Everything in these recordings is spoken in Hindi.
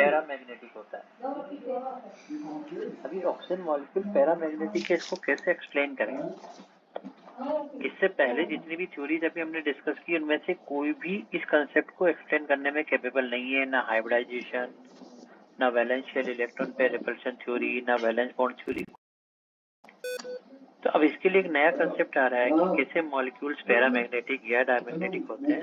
पैरामैग्नेटिक होता है। अभी ऑक्सीजन मॉलिक्यूल पैरामैग्नेटिक है, इसको कैसे एक्सप्लेन करें? इससे पहले जितनी भी थ्योरीज अभी हमने डिस्कस की उनमें से कोई भी इस कंसेप्ट को एक्सप्लेन करने में कैपेबल नहीं है, ना हाइब्रिडाइजेशन, ना valence shell electron pair repulsion theory, ना वैलेंस बॉन्ड थ्योरी। तो अब इसके लिए एक नया कंसेप्ट आ रहा है कि कैसे मॉलिक्यूल्स पैरामैग्नेटिक या डायमैग्नेटिक होते हैं।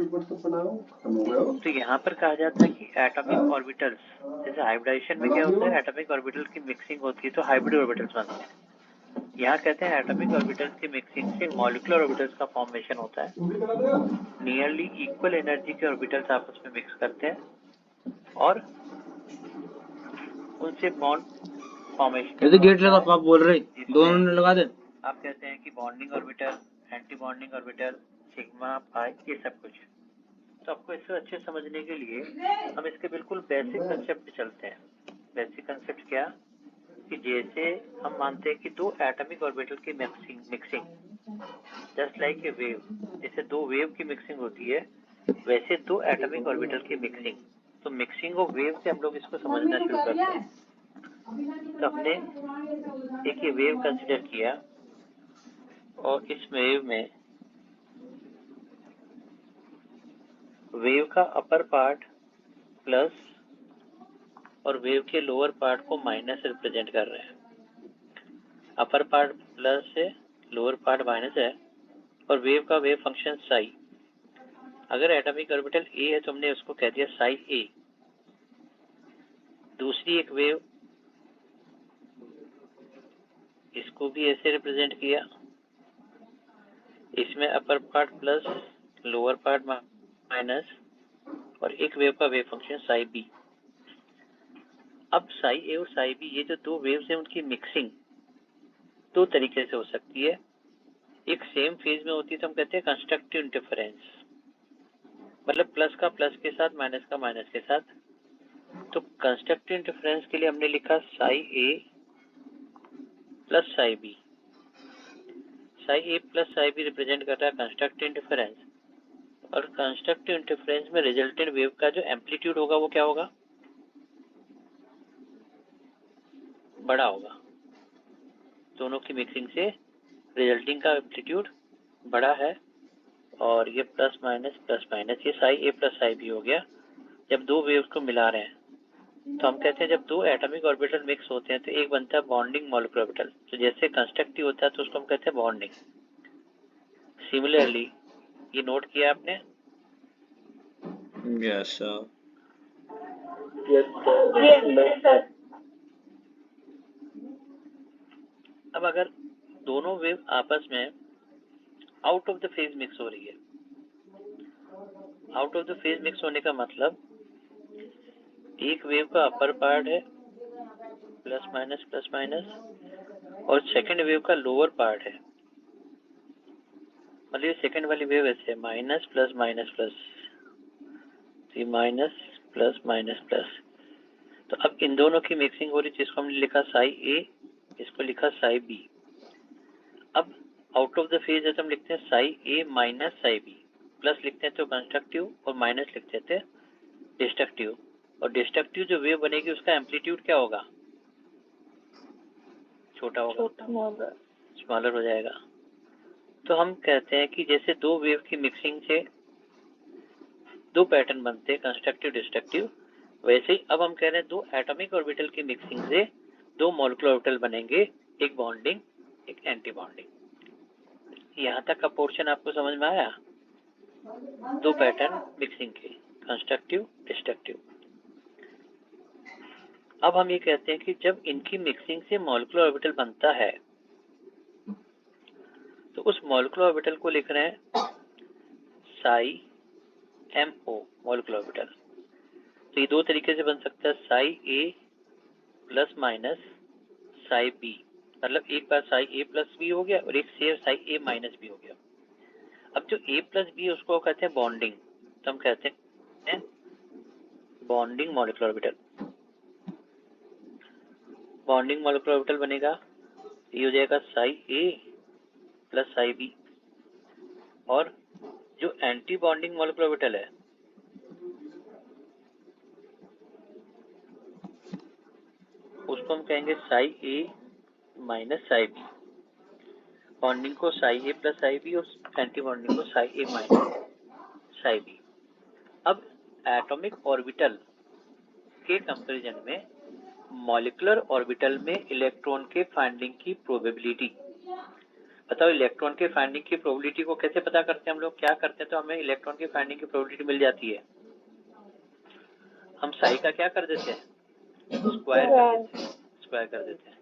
तो यहाँ पर कहा जाता है कि एटॉमिक ऑर्बिटल्स, जैसे हाइब्रिडाइजेशन में क्या होता है, एटॉमिक ऑर्बिटल की मिक्सिंग होती है तो हाइब्रिड ऑर्बिटल्स बनते हैं। यहाँ कहते हैं एटॉमिक ऑर्बिटल्स की मिक्सिंग से मॉलिक्यूलर ऑर्बिटल्स का फॉर्मेशन होता है। नियरली इक्वल एनर्जी के ऑर्बिटल्स आपस में मिक्स करते हैं और उनसे बॉन्ड फॉर्मेशन। यदि गेट लगा तो आप बोल रहे दोनों ने लगा दे। आप कहते हैं कि bonding orbital, anti bonding orbital, sigma, pi, ये सब कुछ। तो आपको इससे अच्छे समझने के लिए हम इसके बिल्कुल बेसिक कंसेप्ट पे चलते हैं। बेसिक कंसेप्ट क्या कि जैसे हम मानते हैं कि दो एटॉमिक ऑर्बिटल की mixing just like a wave, जैसे दो वेव की मिक्सिंग होती है वैसे दो एटॉमिक ऑर्बिटल की मिक्सिंग। तो मिक्सिंग ऑफ वेव से हम लोग इसको समझना शुरू करते हैं। तो हमने एक ये वेव कंसिडर किया और इस वेव में वेव का अपर पार्ट प्लस और वेव के लोअर पार्ट को माइनस रिप्रेजेंट कर रहे हैं। अपर पार्ट प्लस है, लोअर पार्ट माइनस है और वेव का वेव फंक्शन साई। अगर एटॉमिक ऑर्बिटल ए है तो हमने उसको कह दिया साई ए। दूसरी एक वेव, इसको भी ऐसे रिप्रेजेंट किया, इसमें upper part plus lower part minus और एक वेव का वेव फंक्शन साई बी। अब साई ए और साई बी, ये जो दो वेव्स हैं उनकी मिक्सिंग दो तरीके से हो सकती है। एक सेम फेज में होती है तो हम कहते हैं कंस्ट्रक्टिव इंटरफेरेंस, मतलब प्लस का प्लस के साथ, माइनस का माइनस के साथ। तो कंस्ट्रक्टिव इंटरफेरेंस के लिए हमने लिखा Sai A plus psi B. Sai A plus psi B represent कर रहा है कंस्ट्रक्टिव इंटरफेरेंस, और कंस्ट्रक्टिव इंटरफेरेंस में रिजल्टेंट वेव का जो एम्पलीट्यूड होगा वो क्या होगा, बड़ा होगा। दोनों की मिक्सिंग से रिजल्टिंग का एम्पलीट्यूड बड़ा है और ये प्लस माइनस, ये Sai A plus psi B हो गया। जब दो वेव्स को मिला रहे हैं तो हम कहते हैं जब दो एटॉमिक ऑर्बिटल मिक्स होते हैं तो एक बनता है बॉन्डिंग मॉलिक्यूलर ऑर्बिटल। तो जैसे कंस्ट्रक्टिव होता है तो उसको हम कहते हैं बॉन्डिंग। सिमिलरली ये नोट किया आपने? Yes sir. अब अगर दोनों वेव आपस में out of the phase mix हो रही है, out of the phase mix होने का मतलब एक वेव का अपर पार्ट है प्लस माइनस और सेकंड वेव का लोअर पार्ट है, मतलब ये सेकंड वाली वेव ऐसे minus plus minus plus, minus plus. तो अब इन दोनों की मिक्सिंग हो रही है जिसको हमने लिखा साई ए, इसको लिखा साई बी। अब आउट ऑफ द फेज है तो हम लिखते हैं psi A minus psi B, plus लिखते हैं तो कंस्ट्रक्टिव और माइनस लिखते थे डिस्ट्रक्टिव। और डिस्ट्रक्टिव जो वेव बनेगी उसका एम्पलीट्यूड क्या होगा, छोटा होगा, स्मॉलर हो जाएगा। तो हम कहते हैं कि जैसे दो वेव की मिक्सिंग से दो पैटर्न बनते हैं कंस्ट्रक्टिव डिस्ट्रक्टिव, वैसे ही अब हम कह रहे हैं दो एटॉमिक ऑर्बिटल की मिक्सिंग से दो मॉलिक्यूलर ऑर्बिटल बनेंगे, एक बॉन्डिंग एक एंटी बॉन्डिंग। यहाँ तक का पोर्शन आपको समझ में आया? दो पैटर्न मिक्सिंग के, कंस्ट्रक्टिव डिस्ट्रक्टिव। अब हम ये कहते हैं कि जब इनकी मिक्सिंग से मॉलिक्यूलर ऑर्बिटल बनता है तो उस मॉलिक्यूलर ऑर्बिटल को लिख रहे हैं psi M O molecular orbital. तो ये दो तरीके से बन सकता है, psi A plus minus psi B, मतलब एक बार साई ए प्लस बी हो गया और एक से साई ए माइनस बी हो गया। अब जो ए प्लस बी उसको कहते हैं बॉन्डिंग, तो हम कहते हैं bonding molecular orbital. Bonding molecular orbital बनेगा, ये हो जाएगा Sai A plus psi B. और जो एंटी बॉन्डिंग मॉलिक्यूलर ऑर्बिटल है इसको हम कहेंगे Sai A minus psi B, bonding को Sai A plus psi B और एंटी बॉन्डिंग को Sai A minus psi B. अब एटॉमिक ऑर्बिटल के कंपैरिजन में मॉलिक्यूलर ऑर्बिटल में इलेक्ट्रॉन के फाइंडिंग की प्रोबेबिलिटी बताओ। इलेक्ट्रॉन के फाइंडिंग की प्रोबेबिलिटी को कैसे पता करते हैं हम लोग? क्या करते हैं तो हमें इलेक्ट्रॉन की फाइंडिंग की प्रोबेबिलिटी मिल जाती है। हम साई का क्या कर देते हैं? स्क्वायर कर देते हैं।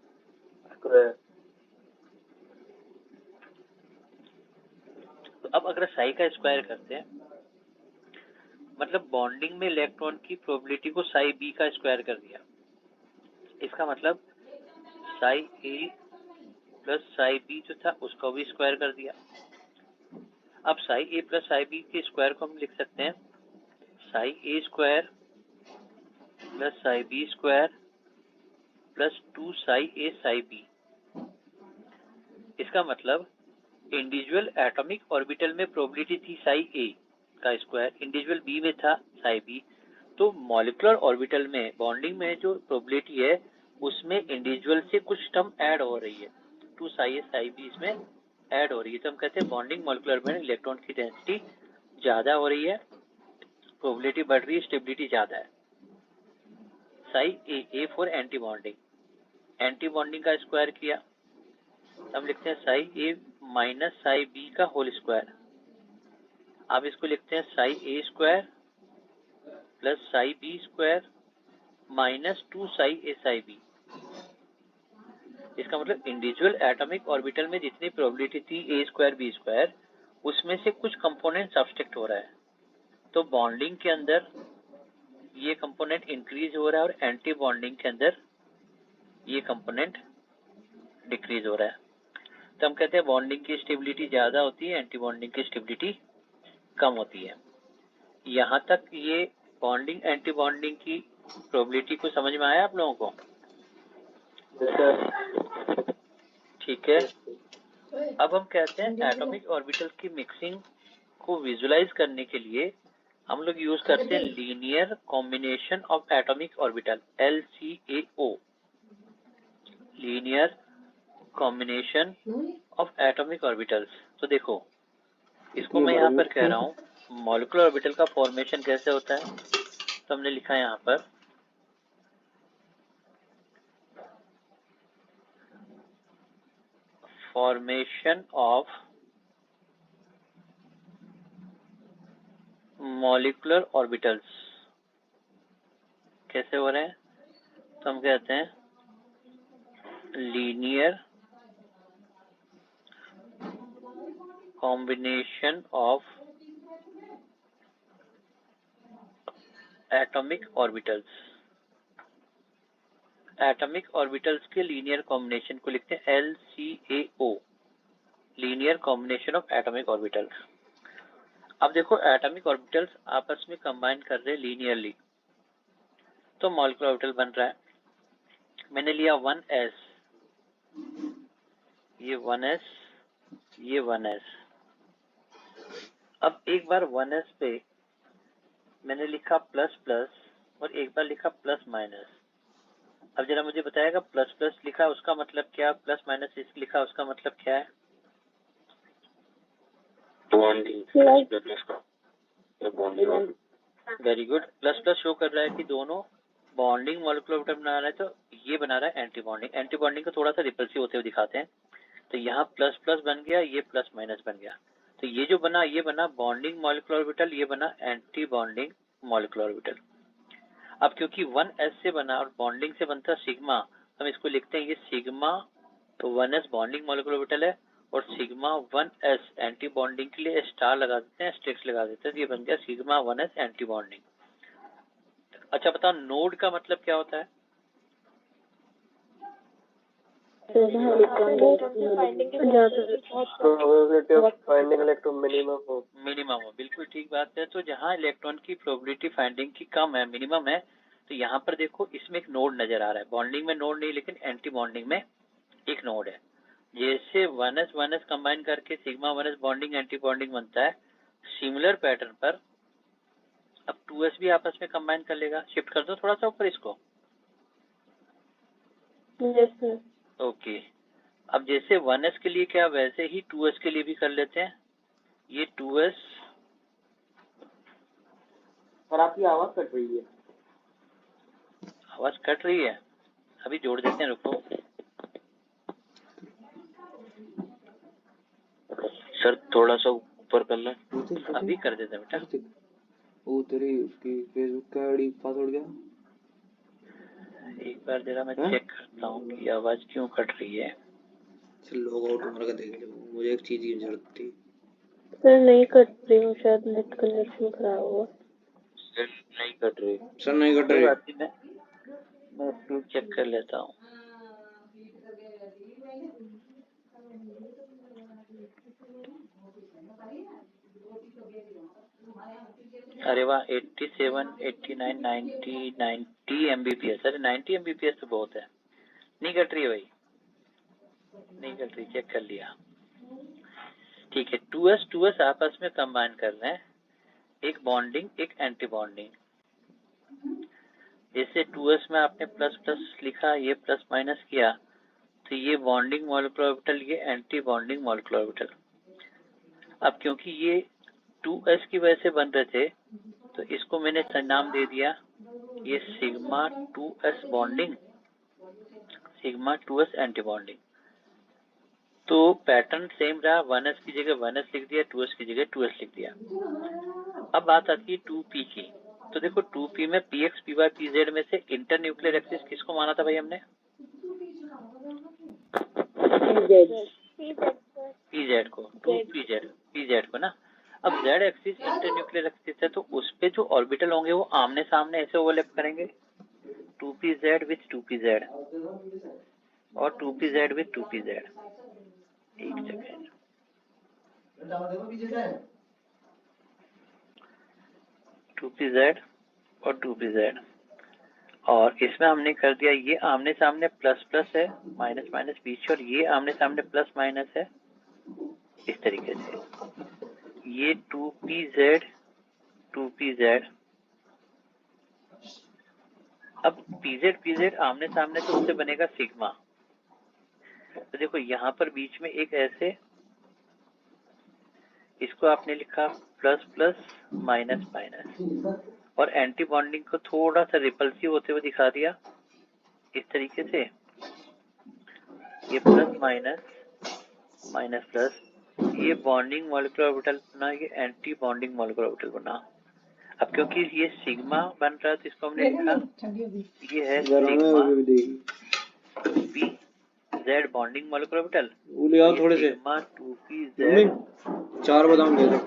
तो अब अगर साई का स्क्वायर करते हैं मतलब बॉन्डिंग में इलेक्ट्रॉन की प्रोबेबिलिटी को साई बी का स्क्वायर कर दिया। इसका मतलब psi A plus psi B जो था उसका भी स्क्वायर कर दिया। अब psi A plus psi B के स्क्वायर को हम लिख सकते हैं psi A square plus psi B square plus 2 psi A psi B. इसका मतलब इंडिविजुअल एटॉमिक ऑर्बिटल में प्रोबेबिलिटी थी साई ए का स्क्वायर, इंडिविजुअल बी में था साई बी। तो मॉलिक्यूलर ऑर्बिटल में बॉन्डिंग में जो प्रोबेबिलिटी है उसमें इंडिविजुअल से कुछ टर्म ऐड हो रही है, 2 साई ए साई बी इसमें ऐड हो रही है। तो हम कहते हैं बॉन्डिंग मॉलिक्यूलर में इलेक्ट्रॉन की डेंसिटी ज्यादा हो रही है, प्रोबेबिलिटी बढ़ रही है, स्टेबिलिटी ज्यादा है। Psi A for anti bonding का स्क्वायर किया हम लिखते हैं psi A minus psi B का होल स्क्वायर। अब इसको लिखते हैं psi A square plus psi B square minus 2 psi A psi B. इसका मतलब इंडिविजुअल एटॉमिक ऑर्बिटल में जितनी प्रोबेबिलिटी थी ए स्क्वायर बी स्क्वायर उसमें से कुछ कंपोनेंट सब्सट्रैक्ट हो रहा है। तो बॉन्डिंग के अंदर ये कंपोनेंट इंक्रीज हो रहा है और एंटी बॉन्डिंग के अंदर ये कंपोनेंट डिक्रीज हो रहा है। तो हम कहते हैं बॉन्डिंग की स्टेबिलिटी ज्यादा होती है, एंटी बॉन्डिंग की स्टेबिलिटी कम होती है। यहाँ तक ये बॉन्डिंग एंटी बॉन्डिंग की प्रोबेबिलिटी को समझ में आया आप लोगों को? ठीक है। अब हम कहते हैं एटॉमिक ऑर्बिटल की मिक्सिंग को विजुलाइज करने के लिए हम लोग यूज करते हैं linear combination of atomic orbital, LCAO, linear combination of atomic orbitals. तो देखो इसको मैं यहाँ पर कह रहा हूँ मॉलिक्यूलर ऑर्बिटल का फॉर्मेशन कैसे होता है। तो हमने लिखा है यहाँ पर फॉर्मेशन ऑफ मॉलिक्यूलर ऑर्बिटल्स कैसे हो रहे हैं? तो हम कहते हैं linear combination of atomic orbitals. Atomic orbitals के लीनियर कॉम्बिनेशन को लिखते हैं LCAO, linear combination of atomic orbitals. अब देखो एटॉमिक ऑर्बिटल्स आपस में कंबाइन कर रहे हैं लीनियरली तो मॉलिक्यूलर ऑर्बिटल बन रहा है। मैंने लिया 1s, ये 1s, ये 1s। अब एक बार 1s पे मैंने लिखा प्लस प्लस और एक बार लिखा प्लस माइनस। अब जरा मुझे बताएगा प्लस प्लस लिखा उसका मतलब क्या, प्लस माइनस लिखा उसका मतलब क्या है? Bonding. Very good. Plus plus show कर रहा है कि दोनों बॉन्डिंग मॉलिक्यूलर ऑर्बिटल बना रहा है। तो ये बना रहा है एंटी बॉन्डिंग। एंटी बॉन्डिंग को थोड़ा सा रिपल्सिव होते हुए दिखाते हैं। तो यहाँ प्लस प्लस बन गया, ये प्लस माइनस बन गया। तो ये जो बना ये बना बॉन्डिंग मॉलिक्यूलर ऑर्बिटल, ये बना एंटी बॉन्डिंग मॉलिक्यूलर ऑर्बिटल। अब क्योंकि 1s से बना और बॉन्डिंग से बनता सिग्मा, हम इसको लिखते हैं ये सिग्मा। तो 1s बॉन्डिंग मॉलिक्यूलर ऑर्बिटल है और सिग्मा 1s एंटी बॉन्डिंग के लिए स्टार लगा देते हैं, स्ट्रिक्स लगा देते हैं। तो ये बन गया सिग्मा 1s एंटी बॉन्डिंग। अच्छा बताओ नोड का मतलब क्या होता है? मिनिमम हो, बिल्कुल ठीक बात है। तो जहाँ इलेक्ट्रॉन की प्रोबेबिलिटी फाइंडिंग की कम है, मिनिमम है, तो यहाँ पर देखो इसमें एक नोड नजर आ रहा है। बॉन्डिंग में नोड नहीं लेकिन एंटी बॉन्डिंग में एक नोड है। जैसे 1s कंबाइन करके sigma 1s bonding anti bonding बनता है, सिमिलर पैटर्न पर अब 2s भी आपस में कंबाइन कर लेगा। शिफ्ट कर दो थोड़ा सा ऊपर इसको। Yes sir. ओके, अब जैसे 1s के लिए क्या वैसे ही 2s के लिए भी कर लेते हैं। ये 2s, पर आपकी आवाज कट रही है। आवाज कट रही है, अभी जोड़ देते हैं, रुको। सर थोड़ा सा ऊपर कर ले, अभी कर देते हैं बेटा। वो तेरी उसकी फेसबुक का आईडी पासवर्ड क्या? एक बार जरा मैं चेक करता हूँ कि आवाज क्यों कट रही है। चल लॉग आउट मार के देख ले, मुझे एक चीज की जरूरत थी। सर नहीं कट रही हूँ, शायद नेट कनेक्शन खराब हुआ। सर नहीं कट रही, सर नहीं कट कोई रही। बात नहीं, मैं स्पीड चेक कर लेता हूँ। अरे वाह, 87, 89, 90, 90 Mbps। अरे 90 Mbps तो बहुत है। नहीं कट रही है भाई, नहीं कट रही, चेक कर लिया। ठीक है, 2s आपस में कंबाइन कर रहे हैं, एक बॉन्डिंग एक एंटी बॉन्डिंग। जैसे 2s में आपने प्लस प्लस लिखा, ये प्लस माइनस किया, तो ये बॉन्डिंग मॉलिक्यूलर ऑर्बिटल, ये एंटी बॉन्डिंग मॉलिक्यूलर ऑर्बिटल। अब क्योंकि ये 2s की वजह से बन रहे थे, तो इसको मैंने नाम दे दिया, ये sigma 2s bonding, sigma 2s anti bonding. तो पैटर्न सेम रहा, 1s की जगह 1s लिख दिया, 2s की जगह 2s लिख दिया। अब बात आती है 2p की। तो देखो 2p में px, py, pz में से इंटर न्यूक्लियर एक्सिस किसको माना था भाई हमने? pz को, 2pz को ना। अब z axis inter nuclear axis है, तो उस पे जो ऑर्बिटल होंगे वो आमने सामने ऐसे ओवरलैप करेंगे, 2pz विथ 2pz और 2pz विथ 2pz। एक सेकेंड, 2pz और 2pz, और इसमें हमने कर दिया, ये आमने सामने प्लस प्लस है, माइनस माइनस पीछे, और ये आमने सामने प्लस माइनस है, इस तरीके से। ये 2pz 2pz। अब pz आमने सामने, तो उससे बनेगा सिग्मा। तो देखो यहाँ पर बीच में एक ऐसे, इसको आपने लिखा प्लस प्लस माइनस माइनस, और एंटी बॉन्डिंग को थोड़ा सा रिपल्सिव होते हुए दिखा दिया इस तरीके से। ये प्लस माइनस माइनस प्लस, ये बॉन्डिंग मॉलिक्यूलर ऑर्बिटल बना, ये एंटी बॉन्डिंग मॉलिक्यूलर ऑर्बिटल बना। अब क्योंकि ये सिग्मा बन रहा है, तो इसको हमने लिखा, ये है sigma 2pz bonding molecular orbital, थोड़े से सिग्मा 2pz 4 बादाम दे दो।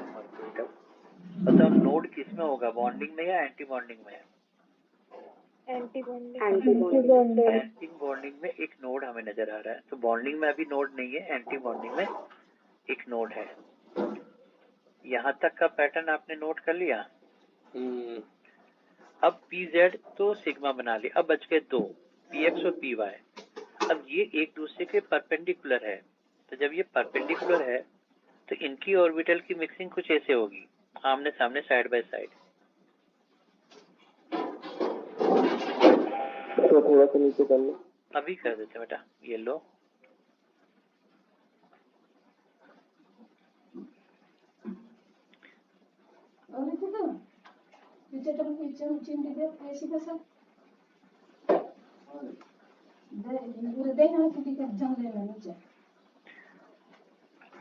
मतलब नोड किस में होगा, बॉन्डिंग में या एंटी बॉन्डिंग में? एंटी बॉन्डिंग में एक नोड हमें नजर आ रहा है, तो बॉन्डिंग में अभी नोड नहीं है, एंटी बॉन्डिंग में एक नोड है। यहाँ तक का पैटर्न आपने नोट कर लिया। अब pz तो सिग्मा बना लिया, अब बच गए दो, px और py। अब ये एक दूसरे के परपेंडिकुलर है, तो जब ये परपेंडिकुलर है तो इनकी ऑर्बिटल की मिक्सिंग कुछ ऐसे होगी, आमने सामने, साइड बाय साइड। तो थोड़ा सा नीचे कर लो, अभी कर देते हैं बेटा, ये लो।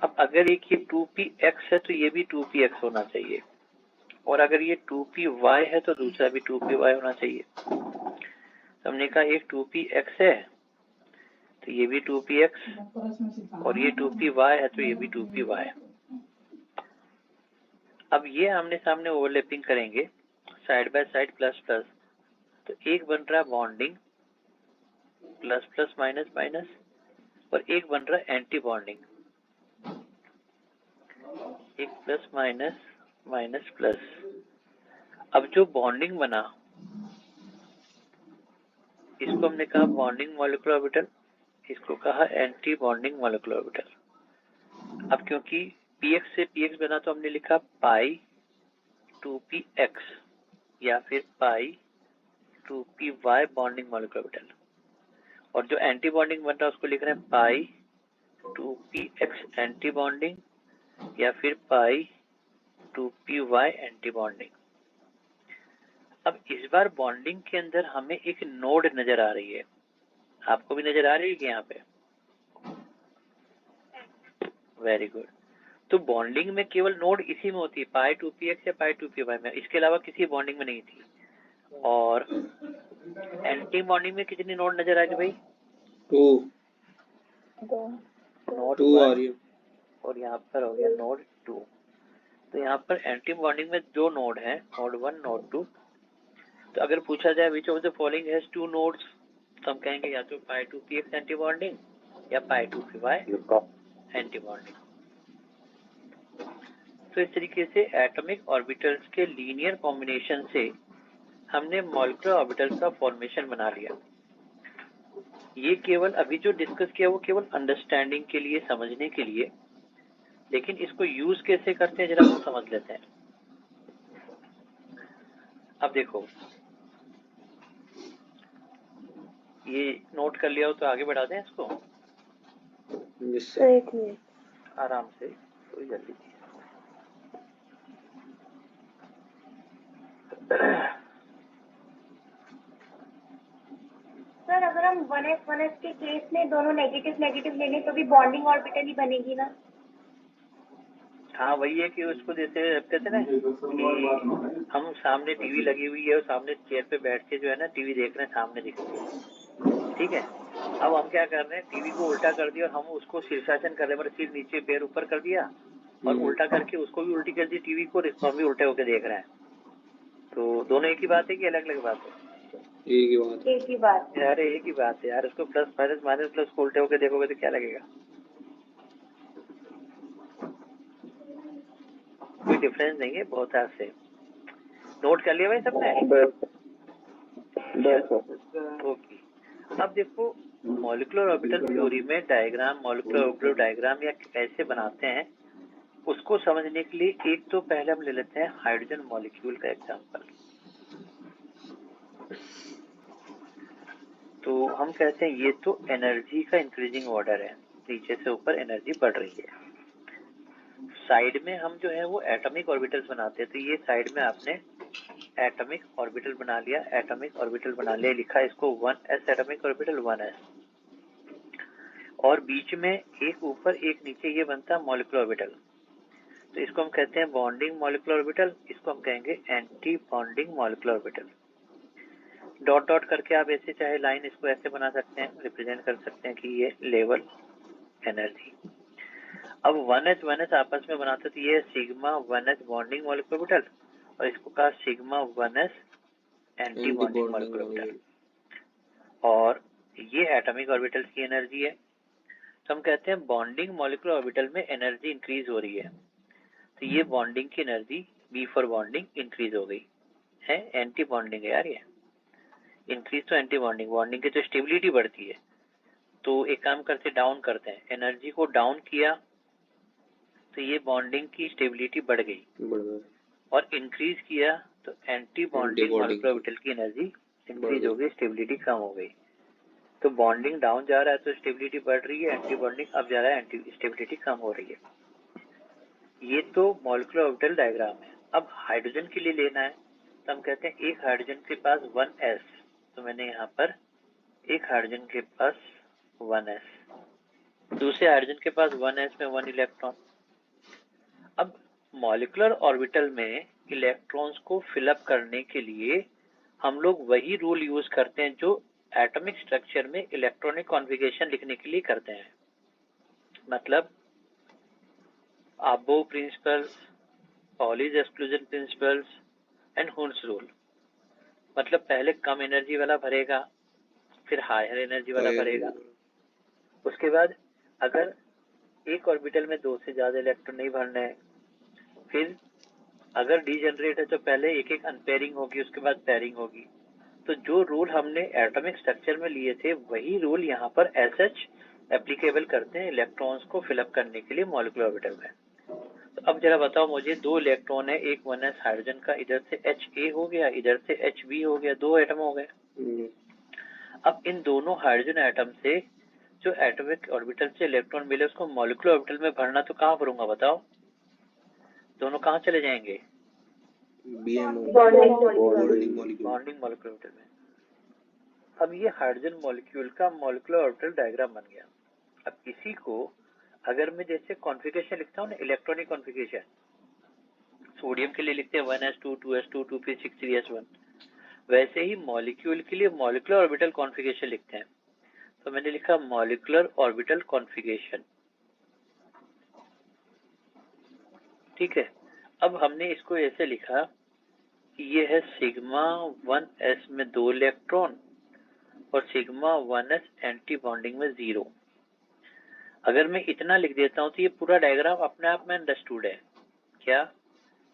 अब अगर एक ये 2px है तो ये भी 2px होना चाहिए, और अगर ये 2py है तो दूसरा भी 2py होना चाहिए। हमने कहा एक 2px है तो ये भी 2px, और ये 2py है तो ये भी 2py। अब ये आमने सामने ओवरलैपिंग करेंगे, side by side plus plus, तो एक बन रहा bonding plus plus minus minus, और एक बन रहा एंटी बॉन्डिंग, एक प्लस माइनस माइनस प्लस। अब जो बॉन्डिंग बना, इसको हमने कहा बॉन्डिंग मॉलिक्यूलर ऑर्बिटल, इसको कहा एंटी बॉन्डिंग मॉलिक्यूलर ऑर्बिटल। अब क्योंकि px से px बना, तो हमने लिखा पाई 2px या फिर पाई 2py बॉन्डिंग मॉलिक्यूलर ऑर्बिटल, और जो एंटी बॉन्डिंग बन रहा है उसको लिख रहे हैं पाई 2px एंटी बॉन्डिंग या फिर पाई 2py एंटी बॉन्डिंग। अब इस बार बॉन्डिंग के अंदर हमें एक नोड नजर आ रही है, आपको भी नजर आ रही है कि यहाँ पे? Very good. तो बॉन्डिंग में केवल नोड इसी में होती है, पाई 2px या पाई 2py में, इसके अलावा किसी बॉन्डिंग में नहीं थी। और एंटी बॉन्डिंग में कितनी नोड नजर आ रही भाई? 2 नोड 2 आ 1 रही है। और यहाँ पर हो गया नोड 2। तो यहाँ पर एंटी बॉन्डिंग में 2 नोड है, नोड 1 नोड 2। तो अगर पूछा जाए which of the following has 2 nodes, तो हम कहेंगे या तो पाई 2px एंटी बॉन्डिंग या पाई 2py एंटी बॉन्डिंग। तो इस तरीके से एटॉमिक ऑर्बिटल्स के लीनियर कॉम्बिनेशन से हमने मॉलिक्यूलर ऑर्बिटल्स का फॉर्मेशन बना लिया। ये केवल अभी जो डिस्कस किया वो केवल अंडरस्टैंडिंग के लिए, समझने के लिए, लेकिन इसको यूज कैसे करते हैं जरा हम समझ लेते हैं। अब देखो, ये नोट कर लिया हो तो आगे बढ़ा दें इसको एक मिनट आराम से, थोड़ी जल्दी। सर अगर हम 1s के केस में दोनों नेगेटिव लेने तो भी बॉन्डिंग ऑर्बिटल ही बनेगी ना? हाँ वही है कि उसको जैसे कहते ना कि हम सामने टीवी लगी हुई है और सामने चेयर पे बैठ के जो है ना टीवी देख रहे हैं, सामने दिख रही है, ठीक है। अब हम क्या कर रहे हैं, टीवी को उल्टा कर दिया और हम उसको शीर्षासन कर रहे हैं, मतलब सिर नीचे पैर ऊपर कर दिया और उल्टा करके उसको भी उल्टी कर दी टीवी को, और हम भी उल्टे होकर देख रहे हैं। तो दोनों एक ही बात है कि अलग अलग बात है? एक ही बात है। एक ही बात। अरे एक ही बात है यार, उसको प्लस माइनस माइनस प्लस को उल्टे होकर देखोगे तो क्या लगेगा? कोई डिफरेंस नहीं है, बहुत से नोट कर लिया भाई सबने? ओके। अब देखो मॉलिक्यूलर ऑर्बिटल थ्योरी में डायग्राम, मॉलिक्यूलर ऑर्बिटल डायग्राम या कैसे बनाते हैं उसको समझने के लिए एक तो पहले हम ले लेते हैं हाइड्रोजन मॉलिक्यूल का एग्जांपल। तो हम कहते हैं ये तो एनर्जी का इंक्रीजिंग ऑर्डर है, नीचे से ऊपर एनर्जी बढ़ रही है। साइड में हम जो है वो एटॉमिक ऑर्बिटल्स बनाते हैं, तो ये साइड में आपने एटॉमिक ऑर्बिटल बना लिया, एटॉमिक ऑर्बिटल बना लिया, लिखा इसको 1s एटॉमिक ऑर्बिटल 1s, और बीच में एक ऊपर एक नीचे ये बनता है मॉलिक्यूलर ऑर्बिटल। तो इसको हम कहते हैं बॉन्डिंग मॉलिक्यूलर ऑर्बिटल, इसको हम कहेंगे anti bonding molecular orbital. Dot dot करके आप ऐसे चाहे लाइन इसको ऐसे बना सकते हैं, रिप्रेजेंट कर सकते हैं कि ये लेवल एनर्जी। अब 1s आपस में बनाते तो ये sigma 1s bonding molecular orbital और इसको कहा sigma 1s anti bonding molecular orbital, और ये एटॉमिक ऑर्बिटल की एनर्जी है। तो हम कहते हैं बॉन्डिंग मॉलिक्यूलर ऑर्बिटल में एनर्जी इंक्रीज हो रही है, तो ये बॉन्डिंग की energy before bonding increase हो गई है। एंटी बॉन्डिंग है यार, ये इंक्रीज तो एंटी बॉन्डिंग, बॉन्डिंग की तो स्टेबिलिटी बढ़ती है। तो एक काम करते डाउन करते हैं, एनर्जी को डाउन किया तो ये बॉन्डिंग की स्टेबिलिटी बढ़ गई, और इंक्रीज किया तो एंटी बॉन्डिंग मॉलिक्यूलर ऑर्बिटल की एनर्जी इंक्रीज हो गई, स्टेबिलिटी कम हो गई। तो बॉन्डिंग डाउन जा रहा है तो स्टेबिलिटी बढ़ रही है, एंटी बॉन्डिंग अब जा रहा है, एंटी स्टेबिलिटी कम हो रही है। ये तो मॉलिक्यूलर ऑर्बिटल डायग्राम है। अब हाइड्रोजन के लिए लेना है तो हम कहते हैं एक हाइड्रोजन के पास 1s, तो मैंने यहाँ पर एक हाइड्रोजन के पास 1s, दूसरे हाइड्रोजन के पास 1s में 1 इलेक्ट्रॉन। अब मॉलिक्यूलर ऑर्बिटल में इलेक्ट्रॉन्स को फिलअप करने के लिए हम लोग वही रूल यूज करते हैं जो एटॉमिक स्ट्रक्चर में इलेक्ट्रॉनिक कॉन्फ़िगरेशन लिखने के लिए करते हैं, मतलब aufbau principles, Pauli's exclusion principles and Hund's rule. मतलब पहले कम एनर्जी वाला भरेगा, फिर हायर एनर्जी वाला भरेगा, उसके बाद अगर एक ऑर्बिटल में 2 से ज्यादा इलेक्ट्रॉन नहीं भरना है, फिर अगर डीजेनरेट है तो पहले एक एक अनपेयरिंग होगी, उसके बाद पेयरिंग होगी। तो जो रूल हमने एटॉमिक स्ट्रक्चर में लिए थे वही रूल यहाँ पर एसएच एप्लीकेबल करते हैं इलेक्ट्रॉन्स को फिलअप करने के लिए मॉलिक्यूलर ऑर्बिटल में। तो अब जरा बताओ मुझे, 2 इलेक्ट्रॉन है, एक 1s हाइड्रोजन का, इधर से Ha हो गया, इधर से Hb हो गया, 2 एटम हो गए। अब इन दोनों हाइड्रोजन एटम से जो एटॉमिक ऑर्बिटल से इलेक्ट्रॉन मिले उसको मॉलिक्यूलर ऑर्बिटल में भरना, तो कहाँ भरूंगा बताओ? दोनों कहाँ चले जाएंगे? BMO bonding bonding molecule. Bonding molecular orbital में। अब ये हाइड्रोजन मॉलिक्यूल का मॉलिक्यूलर ऑर्बिटल डायग्राम बन गया। अब इसी को अगर मैं जैसे कॉन्फ़िगरेशन लिखता हूँ ना, इलेक्ट्रॉनिक कॉन्फ़िगरेशन, सोडियम के लिए लिखते हैं 1s2 2s2 2p6 3s1, वैसे ही मॉलिक्यूल के लिए मॉलिक्यूलर ऑर्बिटल कॉन्फ़िगरेशन लिखते हैं। तो मैंने लिखा मॉलिक्यूलर ऑर्बिटल कॉन्फ़िगरेशन, ठीक है। अब हमने इसको ऐसे लिखा कि ये है सिग्मा 1s में 2 इलेक्ट्रॉन और सिग्मा 1s एंटी बॉन्डिंग में 0। अगर मैं इतना लिख देता हूं तो ये पूरा डायग्राम अपने आप में अंडरस्टूड है क्या,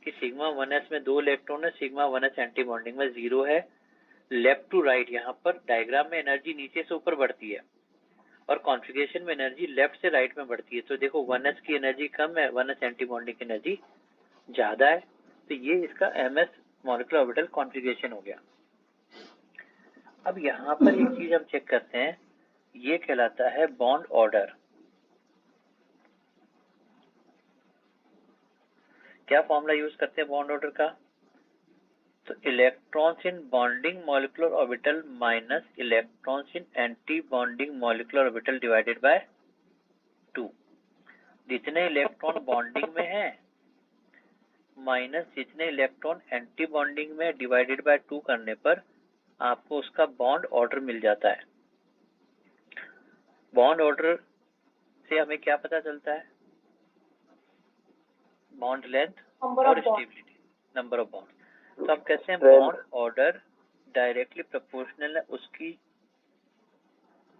कि सिग्मा 1s में 2 इलेक्ट्रॉन है, सिग्मा 1s एंटी बॉन्डिंग में 0 है। लेफ्ट टू राइट यहाँ पर डायग्राम में एनर्जी नीचे से ऊपर बढ़ती है और कॉन्फ़िगरेशन में एनर्जी लेफ्ट से राइट में बढ़ती है। तो देखो 1s की एनर्जी कम है, 1s एंटी बॉन्डिंग की एनर्जी ज्यादा है। तो ये इसका ms मॉलिक्यूलर ऑर्बिटल कॉन्फ़िगरेशन हो गया। अब यहाँ पर एक चीज हम चेक करते हैं, ये कहलाता है बॉन्ड ऑर्डर। क्या फॉर्मूला यूज करते हैं बॉन्ड ऑर्डर का? तो electrons in bonding molecular orbital minus electrons in anti bonding molecular orbital divided by 2। जितने इलेक्ट्रॉन बॉन्डिंग में है माइनस जितने इलेक्ट्रॉन एंटी बॉन्डिंग में डिवाइडेड बाय 2 करने पर आपको उसका बॉन्ड ऑर्डर मिल जाता है। बॉन्ड ऑर्डर से हमें क्या पता चलता है? बॉन्ड लेंथ और स्टेबिलिटी, नंबर ऑफ बॉन्ड। तो आप कहते हैं बॉन्ड ऑर्डर डायरेक्टली प्रोपोर्शनल है उसकी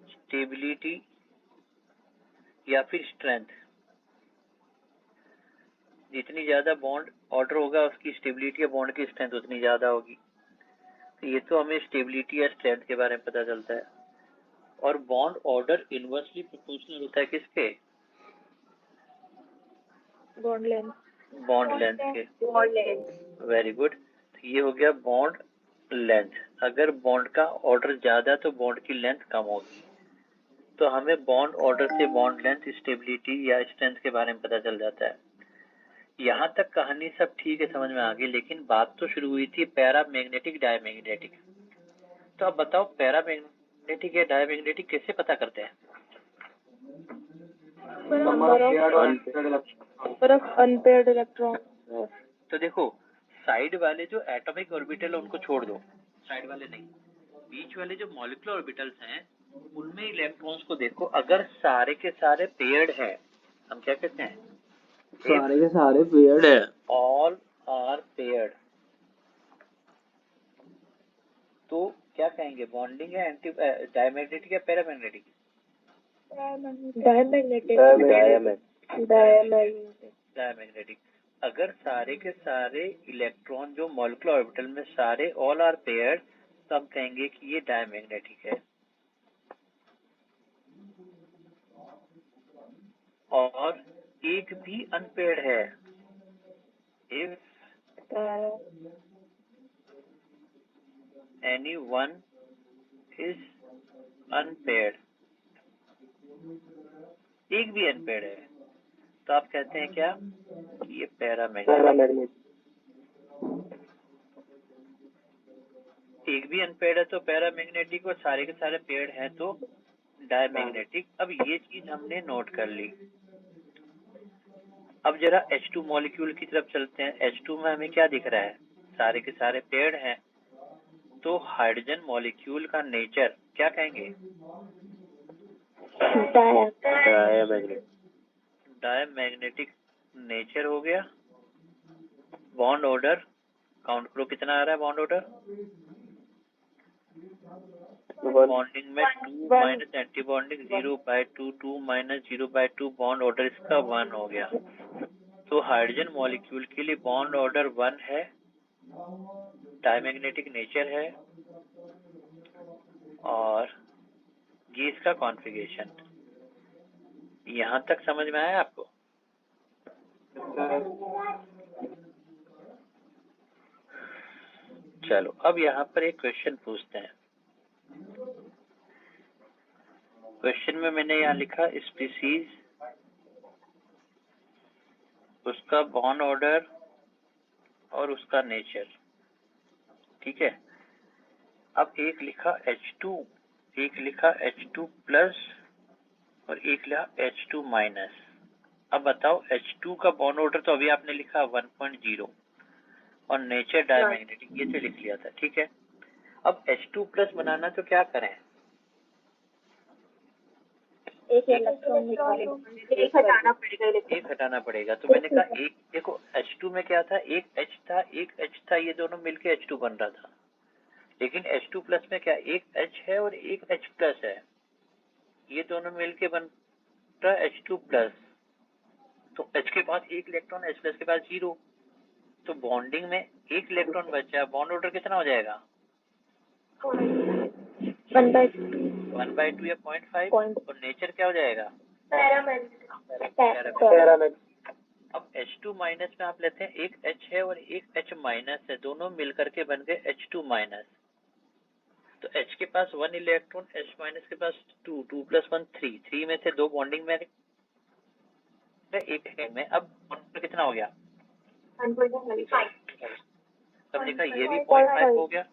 स्टेबिलिटी या फिर स्ट्रेंथ। जितनी ज्यादा बॉन्ड ऑर्डर होगा उसकी स्टेबिलिटी या बॉन्ड की स्ट्रेंथ उतनी ज्यादा होगी। तो ये तो हमें स्टेबिलिटी या स्ट्रेंथ के बारे में पता चलता है। और बॉन्ड ऑर्डर इनवर्सली प्रोपोर्शनल होता है किसके? बॉन्ड लेंथ के। Very good. तो ये हो गया बॉन्ड लेंथ। अगर बॉन्ड का ऑर्डर ज्यादा तो बॉन्ड की लेंथ कम होगी। तो हमें बॉन्ड ऑर्डर से बॉन्ड लेंथ, स्टेबिलिटी या स्ट्रेंथ के बारे में पता चल जाता है। यहाँ तक कहानी सब ठीक है, समझ में आ गई, लेकिन बात तो शुरू हुई थी पैरामैग्नेटिक डायमैग्नेटिक। तो अब बताओ पैरामैग्नेटिक या डायमैग्नेटिक कैसे पता करते हैं? Number of unpaired electron. तो देखो साइड वाले जो एटॉमिक ऑर्बिटल है उनको छोड़ दो, साइड वाले नहीं, बीच वाले जो मॉलिक्यूलर ऑर्बिटल्स हैं उनमें इलेक्ट्रॉन्स को देखो। अगर सारे के सारे पेयर्ड हैं, हम क्या कहते हैं? सारे के सारे पेयर्ड है। ऑल आर पेयर्ड, तो क्या कहेंगे? बॉन्डिंग है एंटी डायमैग्नेटिक या पैरामैग्नेटिक? डायमैग्नेटिक। अगर सारे के सारे इलेक्ट्रॉन जो मॉलिक्यूलर ऑर्बिटल में सारे ऑल आर पेयर्ड, तो हम कहेंगे कि ये डायमैग्नेटिक है। और एक भी अनपेयर्ड है, if any one is unpaired, एक भी अनपेयर्ड है, तो आप कहते हैं क्या? ये पैरामैग्नेटिक। एक भी अनपेयर्ड है तो पैरामैग्नेटिक, और सारे के सारे पेयर्ड हैं तो डायमैग्नेटिक। अब ये चीज हमने नोट कर ली। अब जरा H2 मॉलिक्यूल की तरफ चलते हैं। H2 में हमें क्या दिख रहा है? सारे के सारे पेयर्ड हैं, तो हाइड्रोजन मॉलिक्यूल का नेचर क्या कहेंगे? डायमैग्नेटिक नेचर हो गया। बॉन्ड ऑर्डर काउंट करो कितना आ रहा है बॉन्ड ऑर्डर? बॉन्डिंग में 2 minus anti bonding 0/2, 2 minus 0/2, bond order इसका 1 हो गया। तो हाइड्रोजन मॉलिक्यूल के लिए बॉन्ड ऑर्डर 1 है, डायमैग्नेटिक नेचर है, और ये इसका कॉन्फ़िगरेशन। यहाँ तक समझ में आया आपको? चलो अब यहाँ पर एक क्वेश्चन पूछते हैं। क्वेश्चन में मैंने यहाँ लिखा स्पीसीज, उसका बॉन्ड ऑर्डर और उसका नेचर, ठीक है। अब एक लिखा H2, एक लिखा H2 प्लस और एक लिखा H2 माइनस। अब बताओ H2 का बॉन्ड ऑर्डर तो अभी आपने लिखा 1.0 और नेचर डायमैग्नेटिक, ये तो लिख लिया था, ठीक है। अब H2 प्लस बनाना तो क्या करें, एक इलेक्ट्रॉन एक हटाना पड़ेगा एक हटाना पड़ेगा। तो मैंने कहा एक, देखो H2 में क्या था, एक H था, एक H था, ये दोनों मिलके H2 बन रहा था। लेकिन H2 प्लस में क्या, एक H है और एक H प्लस है, ये दोनों मिलके बन रहा है H2 प्लस। तो H के पास एक इलेक्ट्रॉन, H प्लस के पास 0, तो बॉन्डिंग में एक इलेक्ट्रॉन बचा, बॉन्ड ऑर्डर कितना हो जाएगा, 1/2 या 0.5, और नेचर क्या हो जाएगा, पैरामेट्रिक। अब H2 माइनस में आप लेते हैं, एक H है और एक H माइनस है, दोनों मिलकर के बन गए H2 माइनस। तो H के पास 1 इलेक्ट्रॉन, H माइनस के पास 2, 2 + 1 3, 3 में से 2 बॉन्डिंग में, एक में। अब बॉन्ड कितना हो गया, 1.5। तब देखा ये भी 0.5 हो गया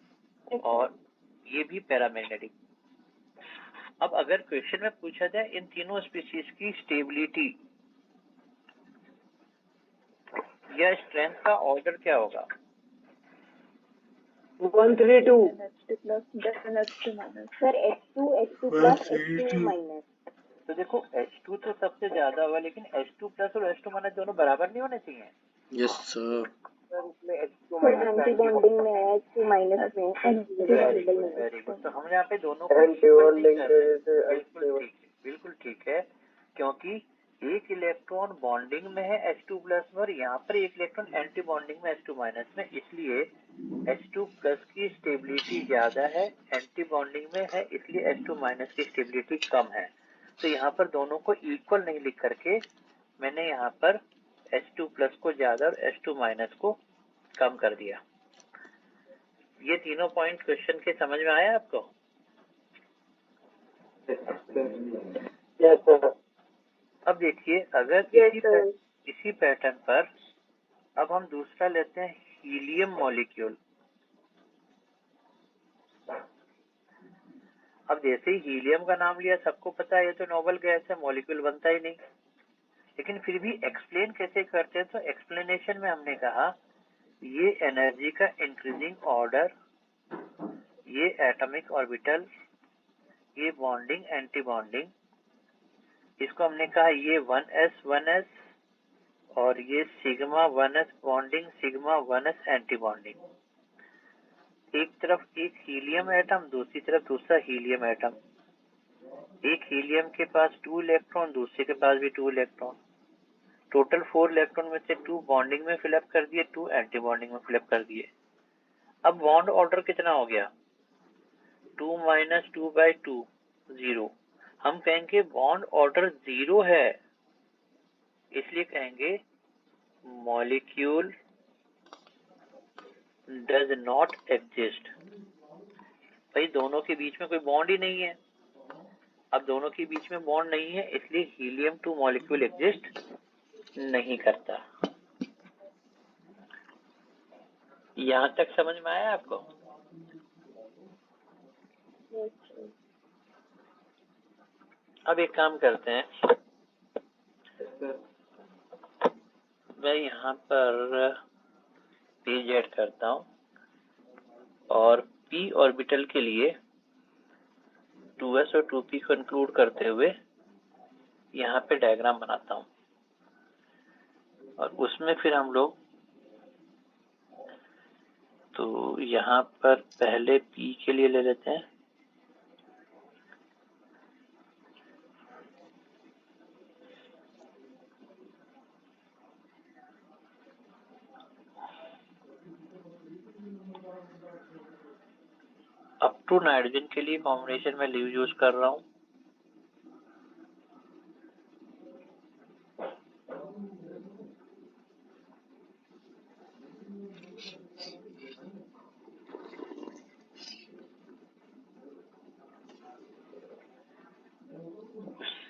और ये भी पैरामैग्नेटिक। अब अगर क्वेश्चन में पूछा जाए इन तीनों स्पीशीज की स्टेबिलिटी या स्ट्रेंथ का ऑर्डर क्या होगा, 132 sir H2 plus H2 minus. तो देखो H2 तो सबसे ज्यादा होगा, लेकिन H2 प्लस और H2 माइनस दोनों बराबर नहीं होने चाहिए। Yes sir. इसमें H2 एंटी बॉन्डिंग में है, H2 माइनस में वेरी गुड। तो हम यहाँ पे दोनों को इक्वल नहीं कर रहे। बिल्कुल ठीक है, क्योंकि एक इलेक्ट्रॉन बॉन्डिंग में है H2 प्लस में और यहाँ पर एक इलेक्ट्रॉन एंटी बॉन्डिंग में H2 माइनस में, इसलिए H2 प्लस की स्टेबिलिटी ज्यादा है, एंटी बॉन्डिंग में है, इसलिए H2 माइनस की स्टेबिलिटी कम है। तो यहाँ पर दोनों को इक्वल नहीं लिख करके मैंने यहाँ पर H2 प्लस को ज्यादा और H2 माइनस को कम कर दिया। ये तीनों पॉइंट क्वेश्चन के समझ में आया आपको? Yes sir. अब देखिए, अगर इसी पैटर्न पर अब हम दूसरा लेते हैं हीलियम मॉलिक्यूल। अब जैसे ही हीलियम का नाम लिया, सबको पता है ये तो नोबल गैस है, मॉलिक्यूल बनता ही नहीं, लेकिन फिर भी एक्सप्लेन कैसे करते हैं, तो एक्सप्लेनेशन में हमने कहा ये एनर्जी का इंक्रीजिंग ऑर्डर, ये एटॉमिक ऑर्बिटल, ये बॉन्डिंग एंटी बॉन्डिंग, इसको हमने कहा ये 1s और ये sigma 1s bonding, sigma 1s anti bonding. एक तरफ एक हीलियम एटम, दूसरी तरफ दूसरा हीलियम एटम, एक हीलियम के पास 2 इलेक्ट्रॉन, दूसरे के पास भी 2 इलेक्ट्रॉन, टोटल 4 इलेक्ट्रॉन में से 2 बॉन्डिंग में फिलअप कर दिए, 2 एंटी बॉन्डिंग में फिलअप कर दिए। अब बॉन्ड ऑर्डर कितना हो गया, 2 - 2/2 0। हम कहेंगे बॉन्ड ऑर्डर 0 है, इसलिए कहेंगे मॉलिक्यूल डज नॉट एग्जिस्ट। भाई दोनों के बीच में कोई बॉन्ड ही नहीं है। अब दोनों के बीच में बॉन्ड नहीं है, इसलिए हीलियम 2 मॉलिक्यूल एग्जिस्ट नहीं करता। यहां तक समझ में आया आपको? अब एक काम करते हैं, मैं यहाँ पर पेज ऐड करता हूँ और p ऑर्बिटल के लिए 2s और 2p को इंक्लूड करते हुए यहाँ पे डायग्राम बनाता हूँ और उसमें फिर हम लोग, तो यहाँ पर पहले p के लिए ले लेते हैं, अप टू नाइट्रोजन के लिए कॉम्बिनेशन में लीव यूज कर रहा हूँ।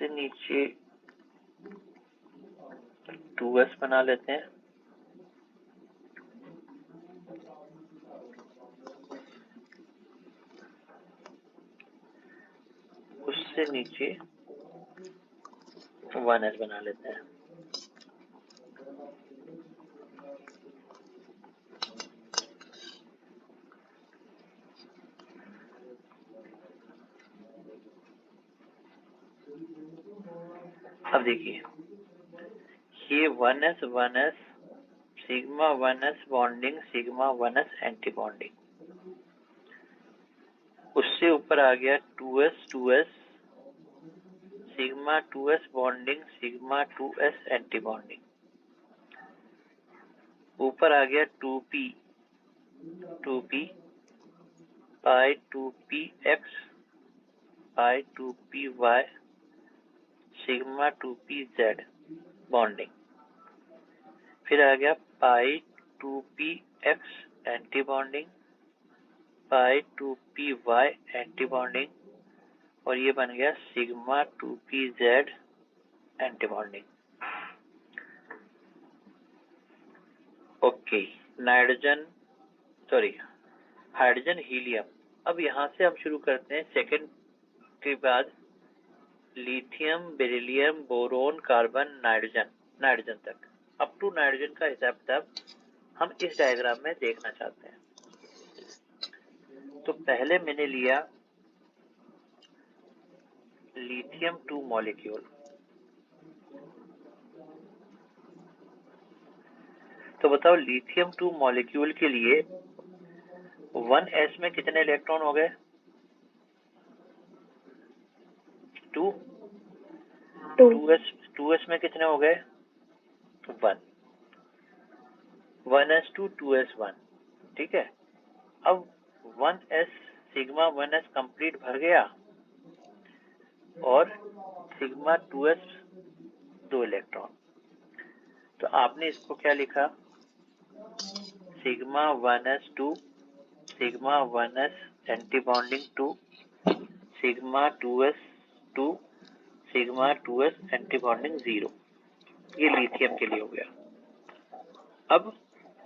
उससे नीचे 2s बना लेते हैं। उससे नीचे 1s बना लेते हैं। अब देखिए ये 1s sigma 1s bonding sigma 1s anti bonding, उससे ऊपर आ गया 2s sigma 2s bonding sigma 2s anti bonding, ऊपर आ गया 2p पाई 2px पाई 2py सिग्मा 2pz बॉन्डिंग, फिर आ गया पाई 2px एंटी बॉन्डिंग पाई 2py एंटी बॉन्डिंग, और ये बन गया sigma 2pz anti bonding. Okay, hydrogen helium. अब यहाँ से हम शुरू करते हैं सेकंड के बाद lithium beryllium boron carbon nitrogen तक, अप टू नाइट्रोजन का हिसाब किताब हम इस डायग्राम में देखना चाहते हैं। तो पहले मैंने लिया लिथियम 2 मॉलिक्यूल। तो बताओ लिथियम 2 मॉलिक्यूल के लिए 1s में कितने इलेक्ट्रॉन हो गए? 2। 2s में कितने हो गए? 1। 1s2 2s1, ठीक है। अब 1s सिग्मा 1s कंप्लीट भर गया और सिग्मा 2s 2 इलेक्ट्रॉन। तो आपने इसको क्या लिखा? Sigma 1s2 sigma 1s anti bonding 2 sigma 2s2 sigma 2s anti bonding 0। ये लिथियम के लिए हो गया। अब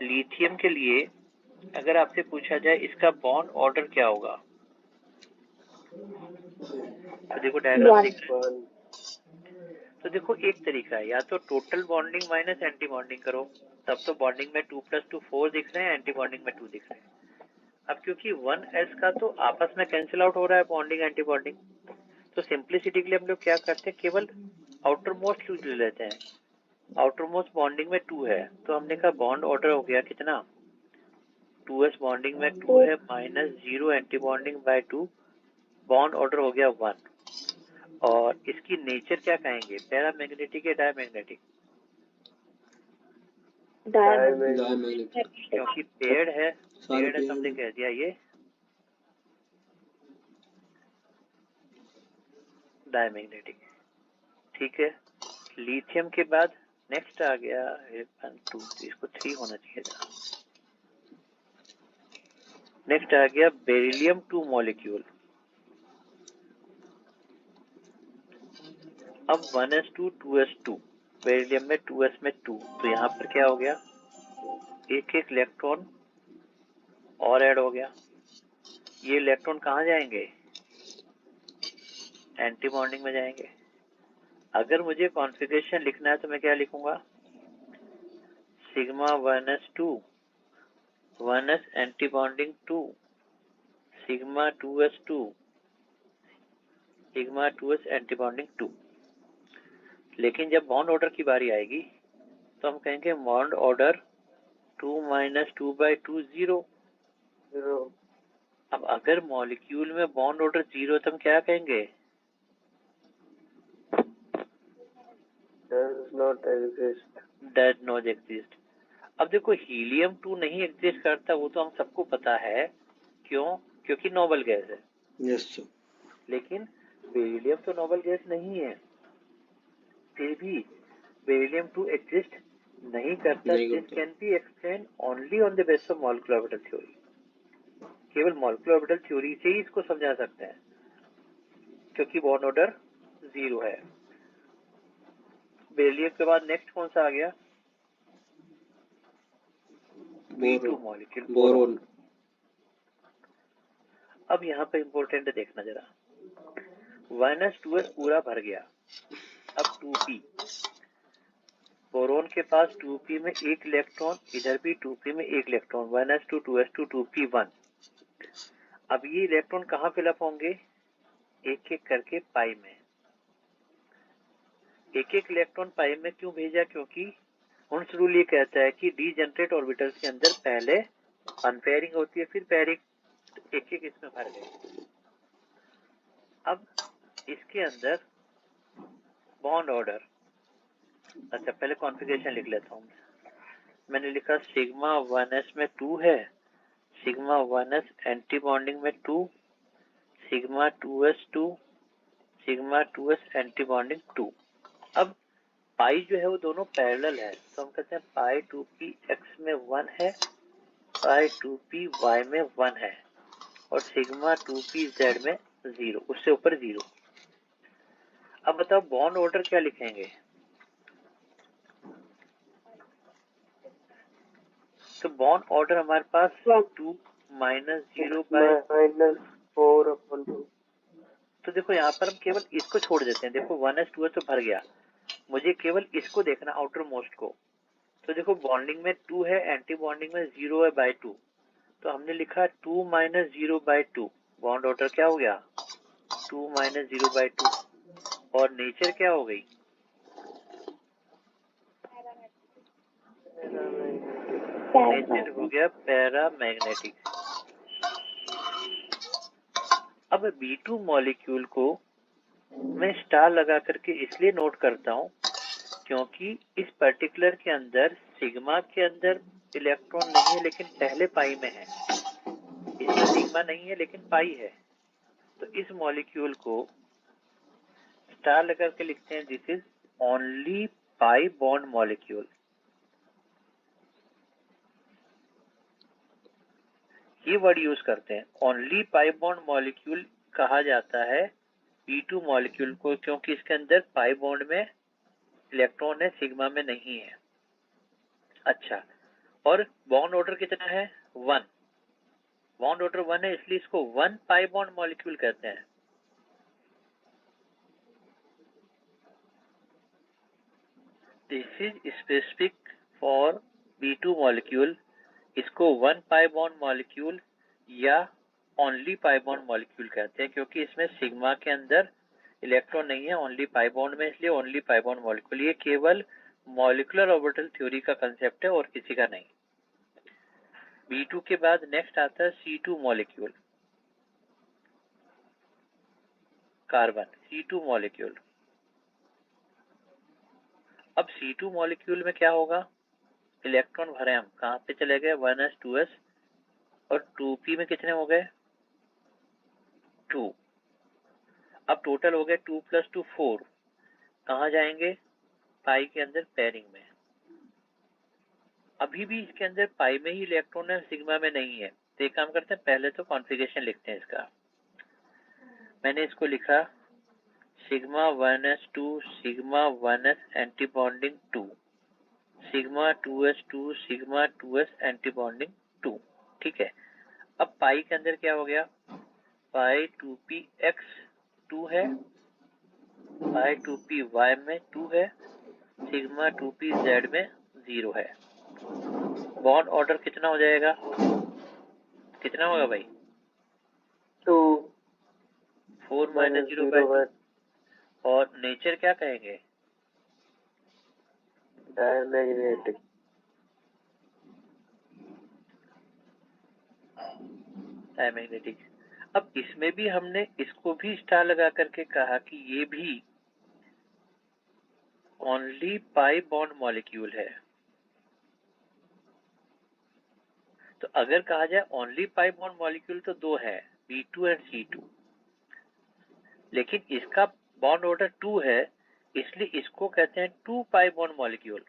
लिथियम के लिए अगर आपसे पूछा जाए इसका बॉन्ड ऑर्डर क्या होगा, तो देखो डायग्राम दिख रहा है। तो देखो एक तरीका है, या तो total bonding minus anti bonding करो, तब तो बॉन्डिंग में 2 + 2 4 दिख रहे हैं, एंटी बॉन्डिंग में 2 दिख रहे हैं। अब क्योंकि 1s का तो आपस में कैंसिल आउट हो रहा है बॉन्डिंग एंटी बॉन्डिंग, तो सिंप्लिसिटी के लिए हम लोग क्या करते हैं, केवल आउटर मोस्ट ले लेते हैं। आउटर मोस्ट बॉन्डिंग में 2 है, तो हमने कहा बॉन्ड ऑर्डर हो गया कितना? 2s बॉन्डिंग में 2 है -0 anti bonding by 2, bond order हो गया 1। और इसकी नेचर क्या कहेंगे, पैरामैग्नेटिक या डायमैग्नेटिक? क्योंकि पेड़ है तो हमने कह दिया ये डायमैग्नेटिक, ठीक है। लिथियम के बाद नेक्स्ट आ गया 1 2, इसको 3 होना चाहिए था। नेक्स्ट आ गया बेरिलियम 2 मॉलिक्यूल। अब 1s2 2s2, बेरिलियम में 2s में 2, तो यहाँ पर क्या हो गया, एक इलेक्ट्रॉन और ऐड हो गया। ये इलेक्ट्रॉन कहाँ जाएंगे? एंटी बॉन्डिंग में जाएंगे। अगर मुझे कॉन्फ़िगरेशन लिखना है तो मैं क्या लिखूंगा? Sigma 1s2 1s anti bonding 2 sigma 2s2 sigma 2s anti bonding 2। लेकिन जब बॉन्ड ऑर्डर की बारी आएगी तो हम कहेंगे बॉन्ड ऑर्डर 2 - 2/2 0। अब अगर मॉलिक्यूल में बॉन्ड ऑर्डर 0 तो हम क्या कहेंगे? does not exist। अब देखो हीलियम 2 नहीं एग्जिस्ट करता, वो तो हम सबको पता है, क्यों? क्योंकि नोबल गैस है। Yes sir. लेकिन बेरिलियम तो नोबल गैस नहीं है, फिर भी बेरिलियम 2 एग्जिस्ट नहीं करता। This can be explain only on the basis of molecular orbital theory. केवल मॉलिक्यूलर ऑर्बिटल थ्योरी से ही इसको समझा सकते हैं, क्योंकि बॉन्ड ऑर्डर 0 है। बेरिलियम के बाद नेक्स्ट कौन सा आ गया? B2 molecule, boron. अब यहाँ पे इम्पोर्टेंट देखना जरा, 1s 2s पूरा भर गया, अब 2p, बोरोन के पास 2p में एक इलेक्ट्रॉन, इधर भी 2p में एक इलेक्ट्रॉन, 1s2 2s2 2p1। अब ये इलेक्ट्रॉन कहाँ फिलअप होंगे? एक एक करके पाई में। एक एक इलेक्ट्रॉन पाई में क्यों भेजा? क्योंकि हुंस रूल ये कहता है कि डीजेनरेट ऑर्बिटल्स के अंदर पहले अनपेयरिंग होती है, फिर पेयरिंग, एक एक इसमें भर गए। अब इसके अंदर बॉन्ड ऑर्डर, अच्छा पहले कॉन्फ़िगरेशन लिख लेता हूँ। मैंने लिखा सिग्मा 1s में 2 है, सिग्मा 1s एंटी बॉन्डिंग में 2, sigma 2s 2, sigma 2s anti bonding 2। अब पाई जो है वो दोनों पैरेलल है, तो हम कहते हैं पाई 2p x में 1 है, पाई 2p y में 1 है, और सिग्मा 2p z में 0, उससे ऊपर 0। अब बताओ बॉन्ड ऑर्डर क्या लिखेंगे? तो बॉन्ड ऑर्डर हमारे पास 2 माइनस 0 बाय -4/2। तो देखो यहाँ पर हम केवल इसको छोड़ देते हैं। देखो 1s 2s तो भर गया, मुझे केवल इसको देखना, आउटर मोस्ट को। तो देखो बॉन्डिंग में 2 है, एंटी बॉन्डिंग में 0 है बाय 2, तो हमने लिखा 2 माइनस 0 बाय 2। बॉन्ड ऑर्डर क्या हो गया? 2 माइनस 0 बाय 2। और नेचर क्या हो गई? नेचर हो गया पैरामैग्नेटिक। अब B2 मॉलिक्यूल को मैं स्टार लगा करके इसलिए नोट करता हूँ क्योंकि इस पर्टिकुलर के अंदर सिग्मा के अंदर इलेक्ट्रॉन नहीं है, लेकिन पहले पाई में है। इसमें सिग्मा नहीं है लेकिन पाई है, तो इस मॉलिक्यूल को स्टार लगा के लिखते हैं, this is only pi bond molecule. ये वर्ड यूज करते हैं, ओनली पाई बॉन्ड मॉलिक्यूल कहा जाता है B2 मॉलिक्यूल को, क्योंकि इसके अंदर पाई बॉन्ड में इलेक्ट्रॉन है, सिग्मा में नहीं है। अच्छा, और बॉन्ड ऑर्डर कितना है? 1। बॉन्ड ऑर्डर 1 है, इसलिए इसको 1 पाई बॉन्ड मॉलिक्यूल कहते हैं। This is specific for B2 molecule. इसको 1 पाई बॉन्ड मॉलिक्यूल या ओनली पाई बॉन्ड मॉलिक्यूल कहते हैं, क्योंकि इसमें सिग्मा के अंदर इलेक्ट्रॉन नहीं है, ओनली पाई बॉन्ड में, इसलिए ओनली पाई बॉन्ड मॉलिक्यूल। ये केवल मॉलिक्यूलर ऑर्बिटल थ्योरी का कंसेप्ट है और किसी का नहीं। B2 के बाद नेक्स्ट आता है C2 molecule, carbon, C2 molecule. अब C2 मॉलिक्यूल में क्या होगा? इलेक्ट्रॉन भरे हम, कहाँ पे चले गए? 1s 2s, और 2p में कितने हो गए? 2। अब टोटल हो गए 2 + 2 4। कहाँ जाएंगे? पाई के अंदर पेयरिंग में। अभी भी इसके अंदर पाई में ही इलेक्ट्रॉन है, सिग्मा में नहीं है। तो एक काम करते हैं, पहले तो कॉन्फ़िगरेशन लिखते हैं इसका। मैंने इसको लिखा sigma 1s 2, sigma 1s anti bonding 2, sigma 2s 2, sigma 2s anti bonding 2। ठीक है, अब पाई के अंदर क्या हो गया? पाई 2p x 2 है, पाई 2p y में 2 है, सिग्मा 2p z में 0 है। बॉन्ड ऑर्डर कितना हो जाएगा? कितना होगा भाई? 2 4 माइनस 0 बाय 2। और नेचर क्या कहेंगे? डायमैग्नेटिक। डायमैग्नेटिक। अब इसमें भी हमने इसको भी स्टार लगा करके कहा कि ये भी ओनली पाई बॉन्ड मॉलिक्यूल है। तो अगर कहा जाए ओनली पाई बॉन्ड मॉलिक्यूल तो 2 है, B2 एंड C2, लेकिन इसका बॉन्ड ऑर्डर 2 है, इसलिए इसको कहते हैं 2 पाई बॉन्ड मॉलिक्यूल।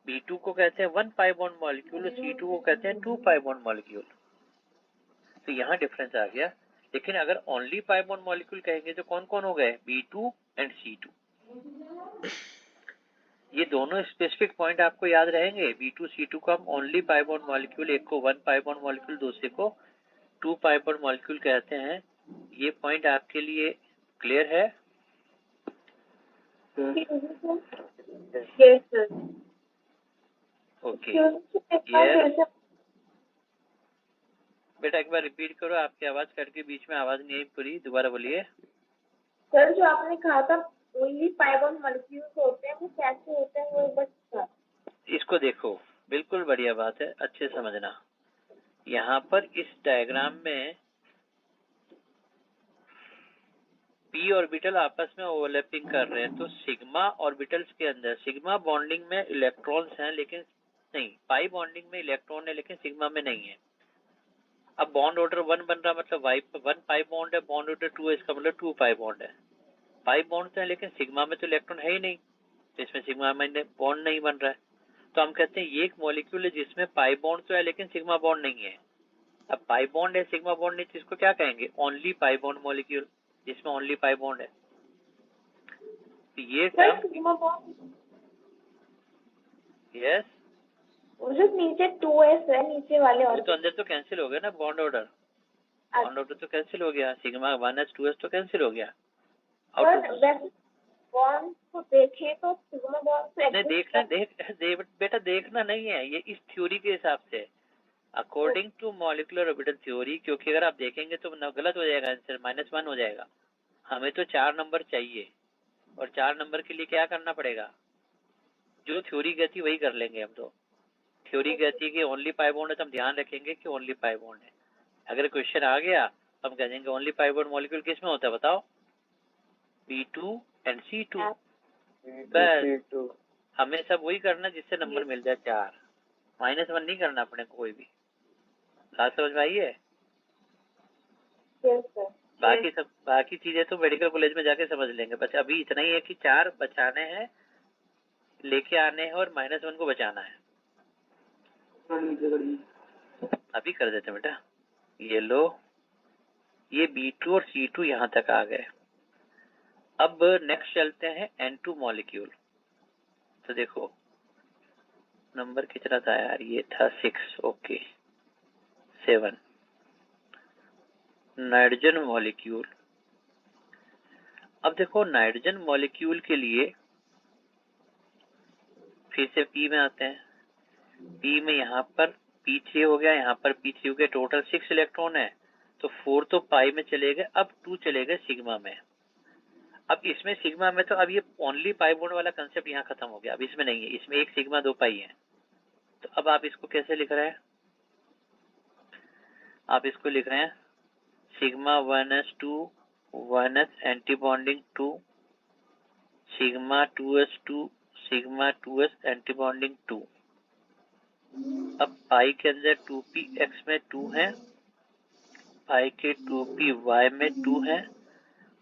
B2 को कहते हैं 1 पाई बॉन्ड मॉलिक्यूल और C2 को कहते हैं 2 पाई बॉन्ड मॉलिक्यूल। तो यहाँ डिफरेंस आ गया लेकिन अगर ओनली पाई बॉन्ड मॉलिक्यूल कहेंगे तो कौन कौन हो गए, B2 एंड C2। ये दोनों स्पेसिफिक पॉइंट आपको याद रहेंगे। B2 C2 को हम ओनली पाई बॉन्ड मॉलिक्यूल, एक को 1 पाई बॉन्ड मॉलिक्यूल, दूसरे को 2 पाई बॉन्ड मॉलिक्यूल कहते हैं। ये पॉइंट आपके लिए क्लियर है? Yes, sir. Okay Yes. बेटा एक बार रिपीट करो, आपकी आवाज कट के बीच में आवाज नहीं आई पूरी, दोबारा बोलिए। सर जो आपने कहा था ओनली पाई बॉन्ड मॉलिक्यूल्स होते हैं वो कैसे होते हैं वो एक बार बता। इसको देखो, बिल्कुल बढ़िया बात है, अच्छे समझना। यहाँ पर इस डायग्राम में p ऑर्बिटल आपस में ओवरलैपिंग कर रहे हैं, तो सिग्मा ऑर्बिटल्स के अंदर सिग्मा बॉन्डिंग में इलेक्ट्रॉन्स हैं, लेकिन नहीं, पाई बॉन्डिंग में इलेक्ट्रॉन है लेकिन सिग्मा में नहीं है। अब बॉन्ड ऑर्डर 1 बन रहा, मतलब 1 पाई बॉन्ड है, बॉन्ड ऑर्डर 2 है, इसका मतलब 2 पाई बॉन्ड है। पाई बॉन्ड तो है लेकिन सिग्मा में तो इलेक्ट्रॉन है ही नहीं, तो इसमें सिग्मा में बॉन्ड नहीं बन रहा है। तो हम कहते हैं ये एक मॉलिक्यूल है जिसमें पाई बॉन्ड तो है लेकिन सिग्मा बॉन्ड नहीं है। अब पाई बॉन्ड है सिग्मा बॉन्ड नहीं, तो इसको क्या कहेंगे, ओनली पाई बॉन्ड मॉलिक्यूल, जिसमें ओनली पाई बॉन्ड है। तो ये टर्म सिग्मा बॉन्ड यस, जो नीचे 2s है नीचे वाले तो ऑर्बिटल अंदर तो कैंसिल हो गया ना बॉन्ड ऑर्डर, बॉन्ड ऑर्डर तो कैंसिल हो गया, सिग्मा 1s 2s तो कैंसिल हो गया। बॉन्ड को देखें तो सिग्मा बॉन्ड नहीं देखना, बेटा देखना नहीं है, ये इस थ्योरी के हिसाब से, according to molecular orbital theory. क्योंकि अगर आप देखेंगे तो गलत हो जाएगा आंसर, -1 हो जाएगा। हमें तो 4 नंबर चाहिए, और 4 नंबर के लिए क्या करना पड़ेगा, जो थ्योरी कहती वही कर लेंगे हम। तो थ्योरी कहती है कि ओनली पाई बॉन्ड है, तो हम ध्यान रखेंगे कि ओनली पाई बॉन्ड है। अगर क्वेश्चन आ गया हम कह देंगे ओनली पाई बॉन्ड मॉलिक्यूल किस में होता है बताओ, B2 एंड C2। बस हमें सब वही करना जिससे नंबर मिल जाए 4, -1 नहीं करना अपने को कोई भी। बात समझ में आई है? बाकी चीजें तो मेडिकल कॉलेज में जाके समझ लेंगे, बस अभी इतना ही है कि 4 बचाने हैं, लेके आने हैं, और -1 को बचाना है। अभी कर देते बेटा। ये लो, ये B2 और C2 यहाँ तक आ गए। अब नेक्स्ट चलते हैं N2 मॉलिक्यूल। तो देखो नंबर कितना था यार, ये था 6, ओके 7। Nitrogen molecule. अब देखो नाइट्रोजन मॉलिक्यूल के लिए फिर से P में आते हैं। P में यहाँ पर P3 हो गया, यहाँ पर P3 हो गया, टोटल 6 इलेक्ट्रॉन है, तो 4 तो पाई में चले गए, अब 2 चले गए सिग्मा में। अब इसमें सिग्मा में तो अब ये ओनली पाई बॉन्ड वाला कंसेप्ट यहाँ खत्म हो गया, अब इसमें नहीं है, इसमें 1 सिग्मा 2 पाई है। तो अब आप इसको कैसे लिख रहे हैं, आप इसको लिख रहे हैं sigma 1s2 1s anti bonding 2, sigma 2s2 sigma 2s anti bonding 2। अब पाई के अंदर 2px में 2 है, पाई के 2py में 2 है,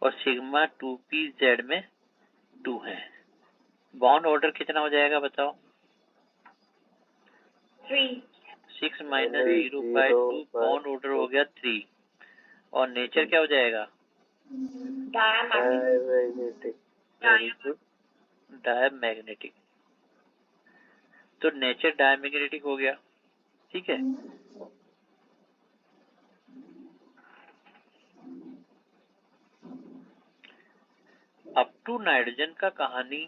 और सिग्मा 2pz में 2 है। बॉन्ड ऑर्डर कितना हो जाएगा बताओ, 3 6 - 0/2, बॉन्ड ऑर्डर हो गया 3, और नेचर क्या हो जाएगा, डायमैग्नेटिक। तो नेचर डायमैग्नेटिक हो गया, ठीक है। अप टू नाइट्रोजन का कहानी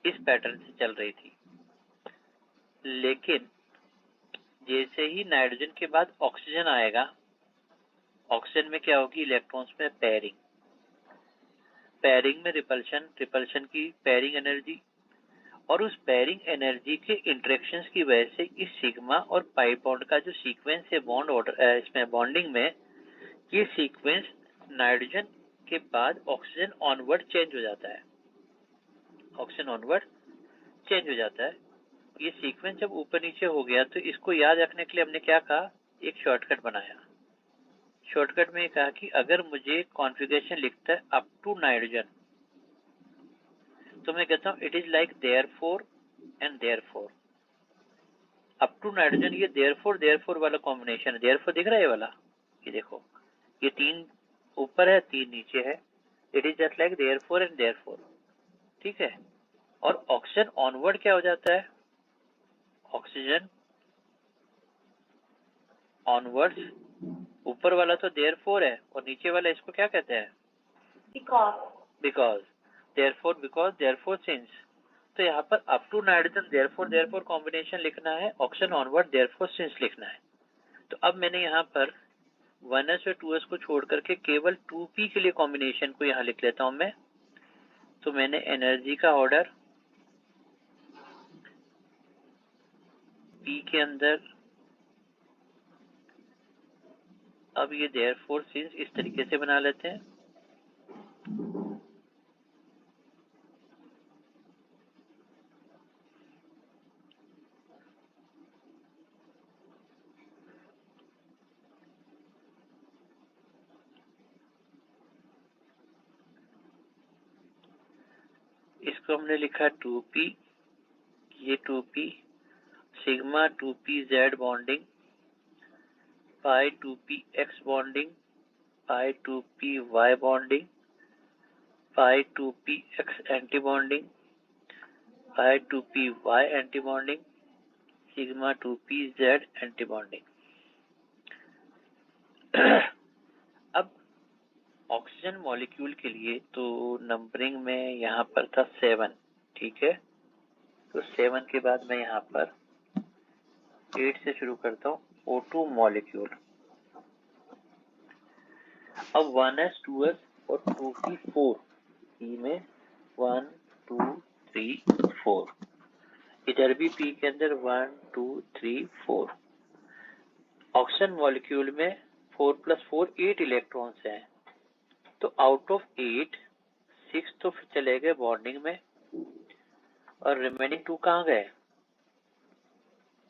इस पैटर्न से चल रही थी, लेकिन जैसे ही नाइट्रोजन के बाद ऑक्सीजन आएगा, ऑक्सीजन में क्या होगी, इलेक्ट्रॉन्स में पेयरिंग, पेयरिंग में रिपल्शन की पेयरिंग एनर्जी, और उस पेयरिंग एनर्जी के इंटरेक्शंस की वजह से इस सिग्मा और पाई बॉन्ड का जो सीक्वेंस है बॉन्ड ऑर्डर इसमें बॉन्डिंग में, ये सीक्वेंस नाइट्रोजन के बाद ऑक्सीजन ऑनवर्ड चेंज हो जाता है, ऑक्सीजन ऑनवर्ड चेंज हो जाता है। ये सीक्वेंस जब ऊपर नीचे हो गया तो इसको याद रखने के लिए हमने क्या कहा, एक शॉर्टकट बनाया। शॉर्टकट में कहा कि अगर मुझे कॉन्फ़िगरेशन लिखता है अप टू नाइट्रोजन, तो मैं कहता हूं it is like therefore and therefore. Up to nitrogen ये देयरफॉर वाला कॉम्बिनेशन है, देयरफॉर दिख रहा है ये वाला, ये देखो ये 3 ऊपर है 3 नीचे है, it is just like therefore and therefore, ठीक है। और ऑक्सीजन ऑनवर्ड क्या हो जाता है, ऑक्सीजन ऑनवर्ड्स, ऊपर वाला तो देयरफॉर है और नीचे वाला इसको क्या कहते हैं, because, therefore because therefore since. तो यहाँ पर up to nitrogen therefore combination लिखना है, ऑक्सीजन ऑनवर्ड देयरफॉर सिंस लिखना है। तो अब मैंने यहाँ पर 1s और 2s को छोड़ करके केवल 2p के लिए कॉम्बिनेशन को यहाँ लिख लेता हूँ मैं। तो मैंने एनर्जी का ऑर्डर p के अंदर, अब ये देयरफॉर सिंस इस तरीके से बना लेते हैं। इसको हमने लिखा 2p, ये 2p, सिग्मा 2pz बॉन्डिंग, पाई 2px बॉन्डिंग, पाई 2py बॉन्डिंग, पाई 2px एंटी बॉन्डिंग, पाई 2py anti bonding, sigma 2pz anti bonding. अब ऑक्सीजन मॉलिक्यूल के लिए तो नंबरिंग में यहाँ पर था 7, ठीक है। तो 7 के बाद मैं यहाँ पर 8 से शुरू करता हूँ, O2 मॉलिक्यूल। अब 1s 2s और 2p4, p में 1 2 3 4, इधर भी p के अंदर 1 2 3 4। ऑक्सीजन मॉलिक्यूल में 4 + 4 8 इलेक्ट्रॉन्स हैं। तो आउट ऑफ 8 6 तो चले गए बॉन्डिंग में और रिमेनिंग 2 कहाँ गए,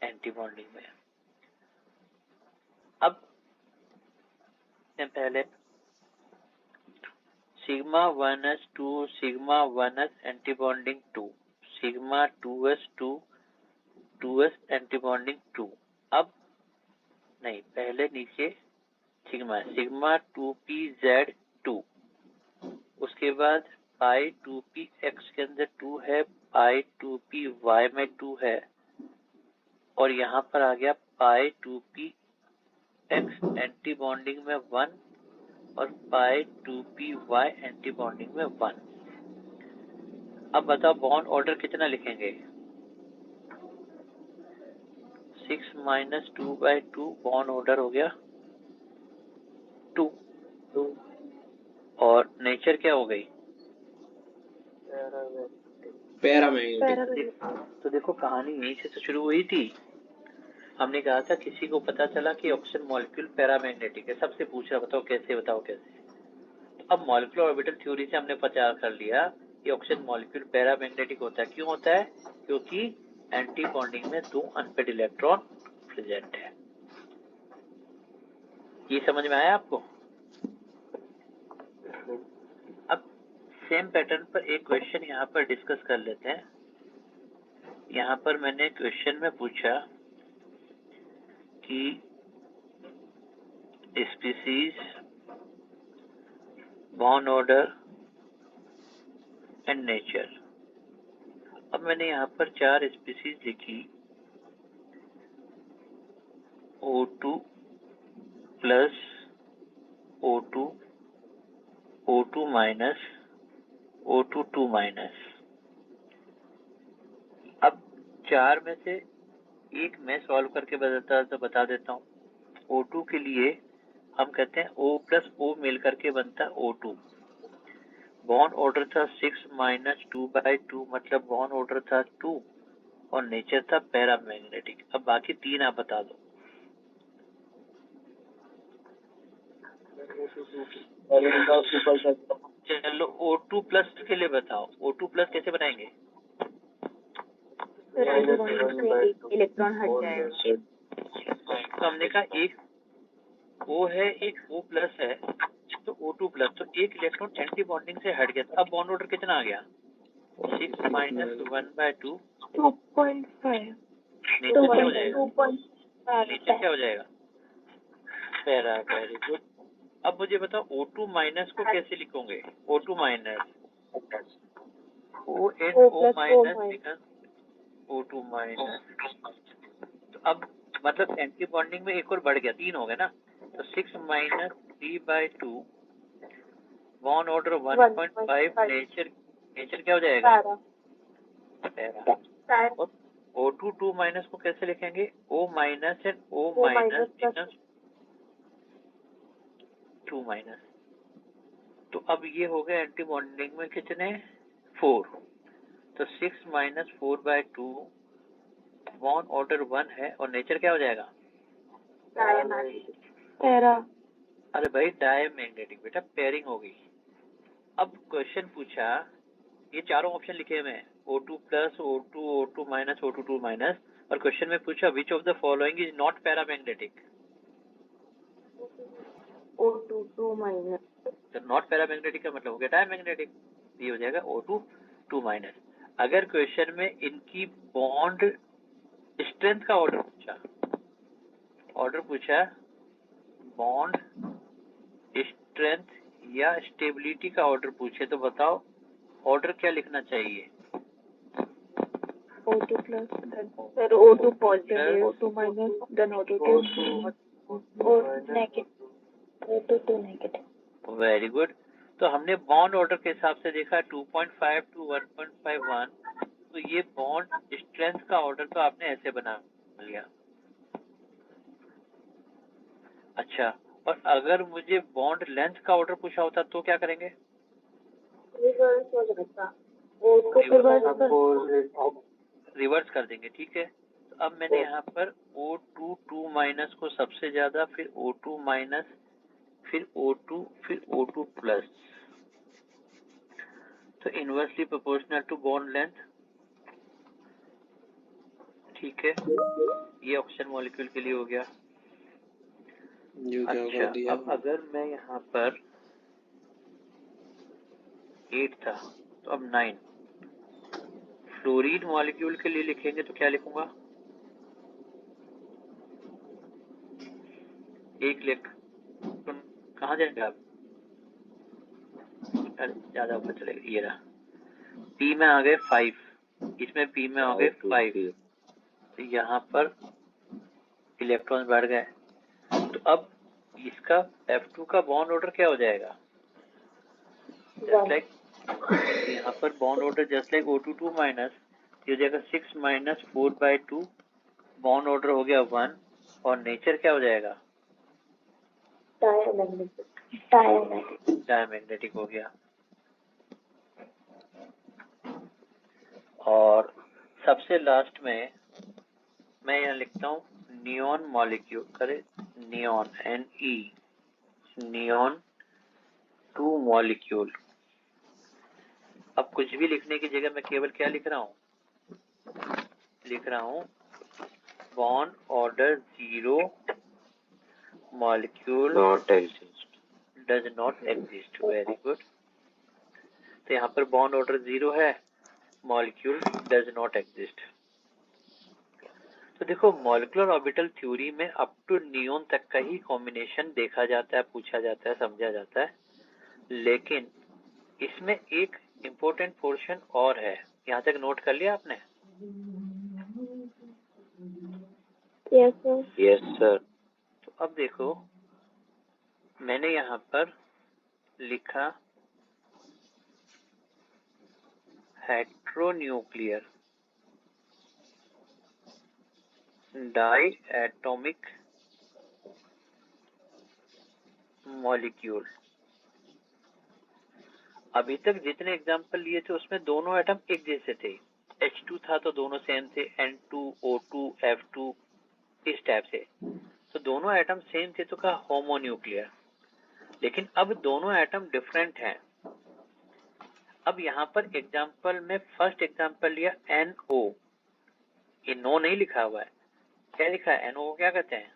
एंटी बॉन्डिंग में। अब पहले sigma 1s 2 sigma 1s anti bonding 2, sigma 2s 2 2s anti bonding 2। अब नहीं, पहले नीचे सिग्मा 2pz 2, उसके बाद पाई 2px के अंदर 2 है, पाई 2py में 2 है, और यहाँ पर आ गया पाई 2px एंटी बॉन्डिंग में 1 और पाई 2py एंटी बॉन्डिंग में 1। अब बताओ बॉन्ड ऑर्डर कितना लिखेंगे, 6 - 2/2 बॉन्ड ऑर्डर हो गया 2। और नेचर क्या हो गई, पैरामैग्नेटिक। तो देखो कहानी यहीं से तो शुरू हुई थी। हमने कहा था किसी को पता चला कि ऑक्सीजन मॉलिक्यूल पैरामैग्नेटिक है, सबसे पूछा बताओ कैसे। तो अब मॉलिक्यूलर ऑर्बिटल थ्योरी से हमने पता कर लिया कि ऑक्सीजन मॉलिक्यूल पैरामैग्नेटिक होता है। क्यों होता है, क्योंकि एंटी बॉन्डिंग में 2 अनपेड इलेक्ट्रॉन प्रेजेंट है। ये समझ में आया आपको। अब सेम पैटर्न पर एक क्वेश्चन यहाँ पर डिस्कस कर लेते हैं। यहाँ पर मैंने क्वेश्चन में पूछा कि species, bond order and nature. अब मैंने यहाँ पर 4 स्पीसीज लिखी, O2 plus O2 O2 minus O2 2 minus. अब 4 में से एक मैं सॉल्व करके बता देता हूँ। O2 के लिए हम कहते हैं O + O मिल करके बनता है O2। बॉन्ड ऑर्डर था 6 - 2/2, मतलब बॉन्ड ऑर्डर था 2 और नेचर था पैरामैग्नेटिक। अब बाकी 3 आप बता दो। चलो O2 प्लस के लिए बताओ, O2 प्लस कैसे बनाएंगे, इलेक्ट्रॉन हट जाएगा। तो हमने कहा एक O है एक O प्लस है, तो O2 प्लस, तो एक इलेक्ट्रॉन एंटी बॉन्डिंग से हट गया। अब बॉन्ड ऑर्डर कितना आ गया, 6 - 1/2 2.5। नीचे क्या हो जाएगा, पैरा, वेरी गुड। अब मुझे बताओ O2 माइनस को कैसे लिखोगे? O2 minus O minus become O2 minus. तो अब मतलब एंटी बॉन्डिंग में एक और बढ़ गया, 3 हो गए ना, तो 6 माइनस 3/2 बॉन्ड ऑर्डर 1.5 नेचर क्या हो जाएगा? पैरा। और O2 2 माइनस को कैसे लिखेंगे? O minus and O minus become 2 minus. तो अब ये हो गया एंटी बॉन्डिंग में कितने? 4। तो 6 माइनस 4/2 बॉन्ड ऑर्डर 1 है और नेचर क्या हो जाएगा? पैरा। अरे भाई डायमैग्नेटिक बेटा, पेयरिंग होगी। अब क्वेश्चन पूछा, ये चारों ऑप्शन लिखे हुए हैं, O2 plus, O2, O2 minus, O2 2 minus, और क्वेश्चन में पूछा which of the following is not paramagnetic. O2 2 minus. तो नॉट पैरामैग्नेटिक का मतलब हो गया डायमैग्नेटिक, ये हो जाएगा O2 2 माइनस। अगर क्वेश्चन में इनकी बॉन्ड स्ट्रेंथ का ऑर्डर पूछा बॉन्ड स्ट्रेंथ या स्टेबिलिटी का ऑर्डर पूछे तो बताओ ऑर्डर क्या लिखना चाहिए? O2 प्लस फिर O2 positive, O2 minus, then O2 2 और negative, O2 2 negative. Very good. तो हमने बॉन्ड ऑर्डर के हिसाब से देखा 2.5 to 1.51, तो ये बॉन्ड स्ट्रेंथ का ऑर्डर तो आपने ऐसे बना लिया। अच्छा, और अगर मुझे बॉन्ड लेंथ का ऑर्डर पूछा होता तो क्या करेंगे? रिवर्स हो जाएगा। रिवर्स कर देंगे, ठीक है। तो अब मैंने यहाँ पर O2 2 माइनस को सबसे ज्यादा, फिर O2 माइनस, फिर O2, फिर O2 प्लस, तो inversely proportional to bond length, ठीक है। ये ऑक्सीजन मॉलिक्यूल के लिए हो गया। अच्छा, अब अगर मैं यहाँ पर 8 था तो अब 9, फ्लोरीन मॉलिक्यूल के लिए लिखेंगे तो क्या लिखूंगा? 1 लिख, कहाँ जाएंगे आप? ज्यादा ऊपर चलेगा, ये रहा। P में आ गए 5, इसमें P में आ गए 5, तो यहाँ पर इलेक्ट्रॉन बढ़ गए। तो अब इसका F2 का बॉन्ड ऑर्डर क्या हो जाएगा? जस्ट लाइक यहाँ पर bond order just like O2 2 minus, ये हो जाएगा 6 माइनस 4/2, बॉन्ड ऑर्डर हो गया 1 और नेचर क्या हो जाएगा? डायमैग्नेटिक हो गया। और सबसे लास्ट में मैं यहाँ लिखता हूँ नियॉन मॉलिक्यूल, करे नियॉन Ne, नियॉन 2 मॉलिक्यूल। अब कुछ भी लिखने की जगह मैं केवल क्या लिख रहा हूँ? लिख रहा हूँ bond order 0 molecule does not exist. Very good. तो यहाँ पर बॉन्ड ऑर्डर 0 है, मॉलिक्यूल डज नॉट एग्जिस्ट। तो देखो मॉलिक्यूलर ऑर्बिटल थ्योरी में अप टू नियॉन तक का ही कॉम्बिनेशन देखा जाता है, पूछा जाता है, समझा जाता है, लेकिन इसमें एक इम्पोर्टेंट पोर्शन और है। यहाँ तक नोट कर लिया आपने? Yes sir. तो अब देखो मैंने यहाँ पर लिखा हेट्रोन्यूक्लियर डाई एटॉमिक मॉलिक्यूल। अभी तक जितने एग्जाम्पल लिए थे उसमें दोनों एटम एक जैसे थे, H2 था तो दोनों सेम थे, N2, O2, F2, इस टाइप से, तो दोनों एटम सेम थे तो कहा होमोन्यूक्लियर। लेकिन अब दोनों एटम डिफरेंट हैं। अब यहाँ पर एग्जाम्पल में फर्स्ट एग्जाम्पल लिया NO, ये नो नहीं लिखा हुआ है, क्या लिखा है? NO क्या कहते हैं?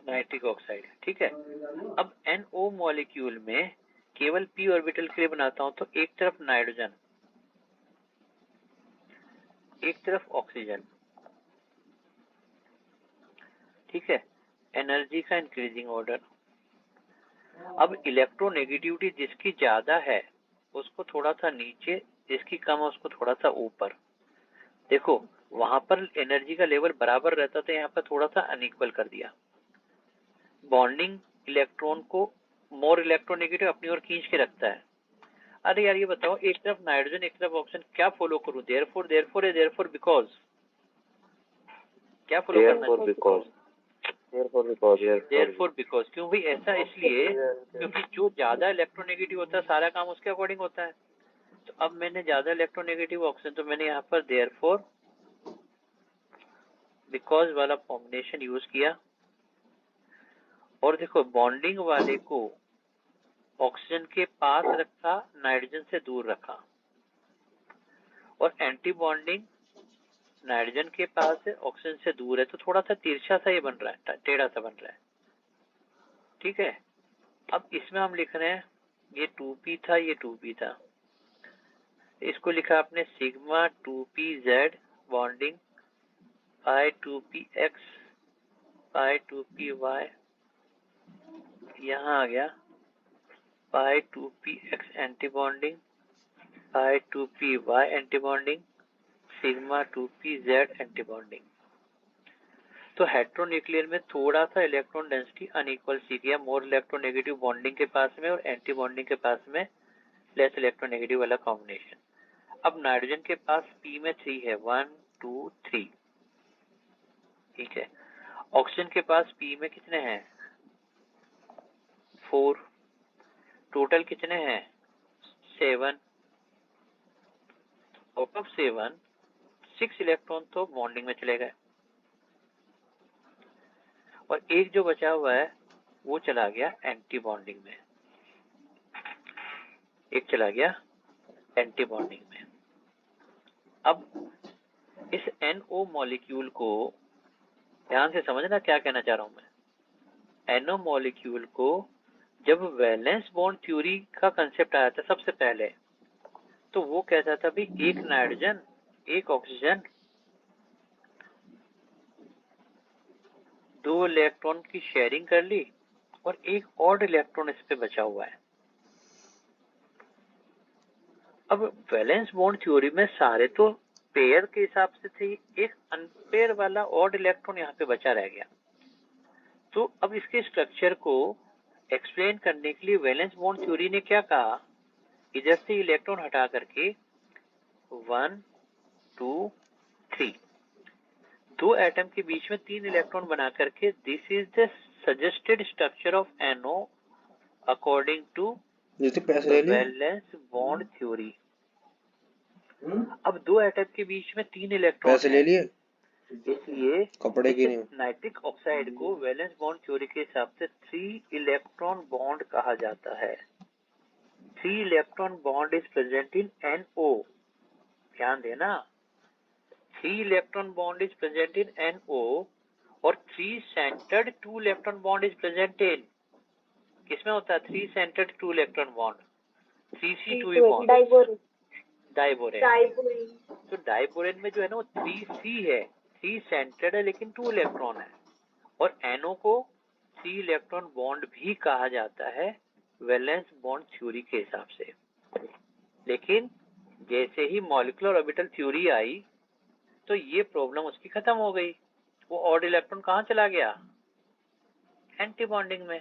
नाइट्रिक ऑक्साइड, ठीक है। अब NO मॉलिक्यूल में केवल p ऑर्बिटल के लिए बनाता हूं तो एक तरफ नाइट्रोजन, एक तरफ ऑक्सीजन, ठीक है, एनर्जी का इंक्रीजिंग ऑर्डर। अब इलेक्ट्रोनेगेटिविटी जिसकी ज्यादा है उसको थोड़ा सा नीचे, जिसकी कम है उसको थोड़ा सा ऊपर। देखो वहां पर एनर्जी का लेवल बराबर रहता था, यहाँ पर थोड़ा सा अनइक्वल कर दिया। बॉन्डिंग इलेक्ट्रॉन को मोर इलेक्ट्रोनेगेटिव अपनी ओर खींच के रखता है। अरे यार ये बताओ, एक तरफ नाइट्रोजन एक तरफ ऑक्सीजन, क्या फॉलो करूं? देयरफॉर बिकॉज, क्या फॉलो करना है? Therefore because. क्यों भाई ऐसा? इसलिए क्योंकि जो ज्यादा इलेक्ट्रोनेगेटिव होता है सारा काम उसके अकॉर्डिंग होता है। तो अब मैंने ज्यादा इलेक्ट्रोनेगेटिव ऑक्सीजन, तो मैंने यहाँ पर देयरफॉर बिकॉज वाला कॉम्बिनेशन यूज किया। और देखो बॉन्डिंग वाले को ऑक्सीजन के पास रखा, नाइट्रोजन से दूर रखा। और एंटी बॉन्डिंग नाइट्रोजन के पास है, ऑक्सीजन से दूर है, तो थोड़ा सा तिरछा सा ये बन रहा है, टेढ़ा सा बन रहा है। ठीक है, अब इसमें हम लिख रहे हैं ये 2p था, ये 2p था, इसको लिखा आपने सिग्मा 2pz बॉन्डिंग पाई 2px पाई 2py, यहाँ आ गया पाई 2px एंटी बॉन्डिंग पाई 2py anti bonding sigma 2pz anti bonding. तो हेट्रोन्यूक्लियर में थोड़ा सा इलेक्ट्रॉन डेंसिटी अनइक्वल सी दिया, मोर इलेक्ट्रोनेगेटिव बॉन्डिंग के पास में और एंटी बॉन्डिंग के पास में लेस इलेक्ट्रोनेगेटिव वाला कॉम्बिनेशन। अब नाइट्रोजन के पास p में 3 है, 1 2 3, ठीक है। ऑक्सीजन के पास p में कितने हैं? 4, टोटल कितने हैं? 7। आउट ऑफ 7 6 इलेक्ट्रॉन तो बॉन्डिंग में चले गए और एक जो बचा हुआ है वो चला गया एंटी बॉन्डिंग में, एक चला गया एंटी बॉन्डिंग में। अब इस NO मॉलिक्यूल को ध्यान से समझना क्या कहना चाह रहा हूं मैं। NO मॉलिक्यूल को जब वैलेंस बॉन्ड थ्योरी का कंसेप्ट आया था सबसे पहले, तो वो कहता था भी एक नाइट्रोजन एक ऑक्सीजन 2 इलेक्ट्रॉन की शेयरिंग कर ली और एक ऑड इलेक्ट्रॉन इस पे बचा हुआ है। अब वैलेंस बॉन्ड थ्योरी में सारे तो पेयर के हिसाब से थे, एक अनपेयर वाला ऑड इलेक्ट्रॉन यहाँ पे बचा रह गया। तो अब इसके स्ट्रक्चर को एक्सप्लेन करने के लिए वैलेंस बॉन्ड थ्योरी ने क्या कहा, इधर से इलेक्ट्रॉन हटा करके 1 2 3 दो एटम के बीच में 3 इलेक्ट्रॉन बना करके this is the suggested structure of NO according to valence bond theory. अब दो एटम के बीच में 3 इलेक्ट्रॉन पैसे ले लिए, इसलिए कपड़े की नहीं। नाइट्रिक ऑक्साइड को वैलेंस बॉन्ड थ्योरी के हिसाब से 3 इलेक्ट्रॉन बॉन्ड कहा जाता है। 3 electron bond is present in NO, ध्यान देना 3 electron bond is present in NO और 3 centred 2 electron bond is present in, किसमें होता है 3 centred 2 electron bond? 3C2E bond, diborane. तो डाइबोरेन में जो है ना वो 3C है, 3 सेंटर्ड है लेकिन 2 इलेक्ट्रॉन है। और NO को 3 इलेक्ट्रॉन बॉन्ड भी कहा जाता है वैलेंस बॉन्ड थ्योरी के हिसाब से। लेकिन जैसे ही मॉलिक्यूलर ऑर्बिटल थ्योरी आई तो ये प्रॉब्लम उसकी खत्म हो गई, वो ऑड इलेक्ट्रॉन कहाँ चला गया? एंटी बॉन्डिंग में।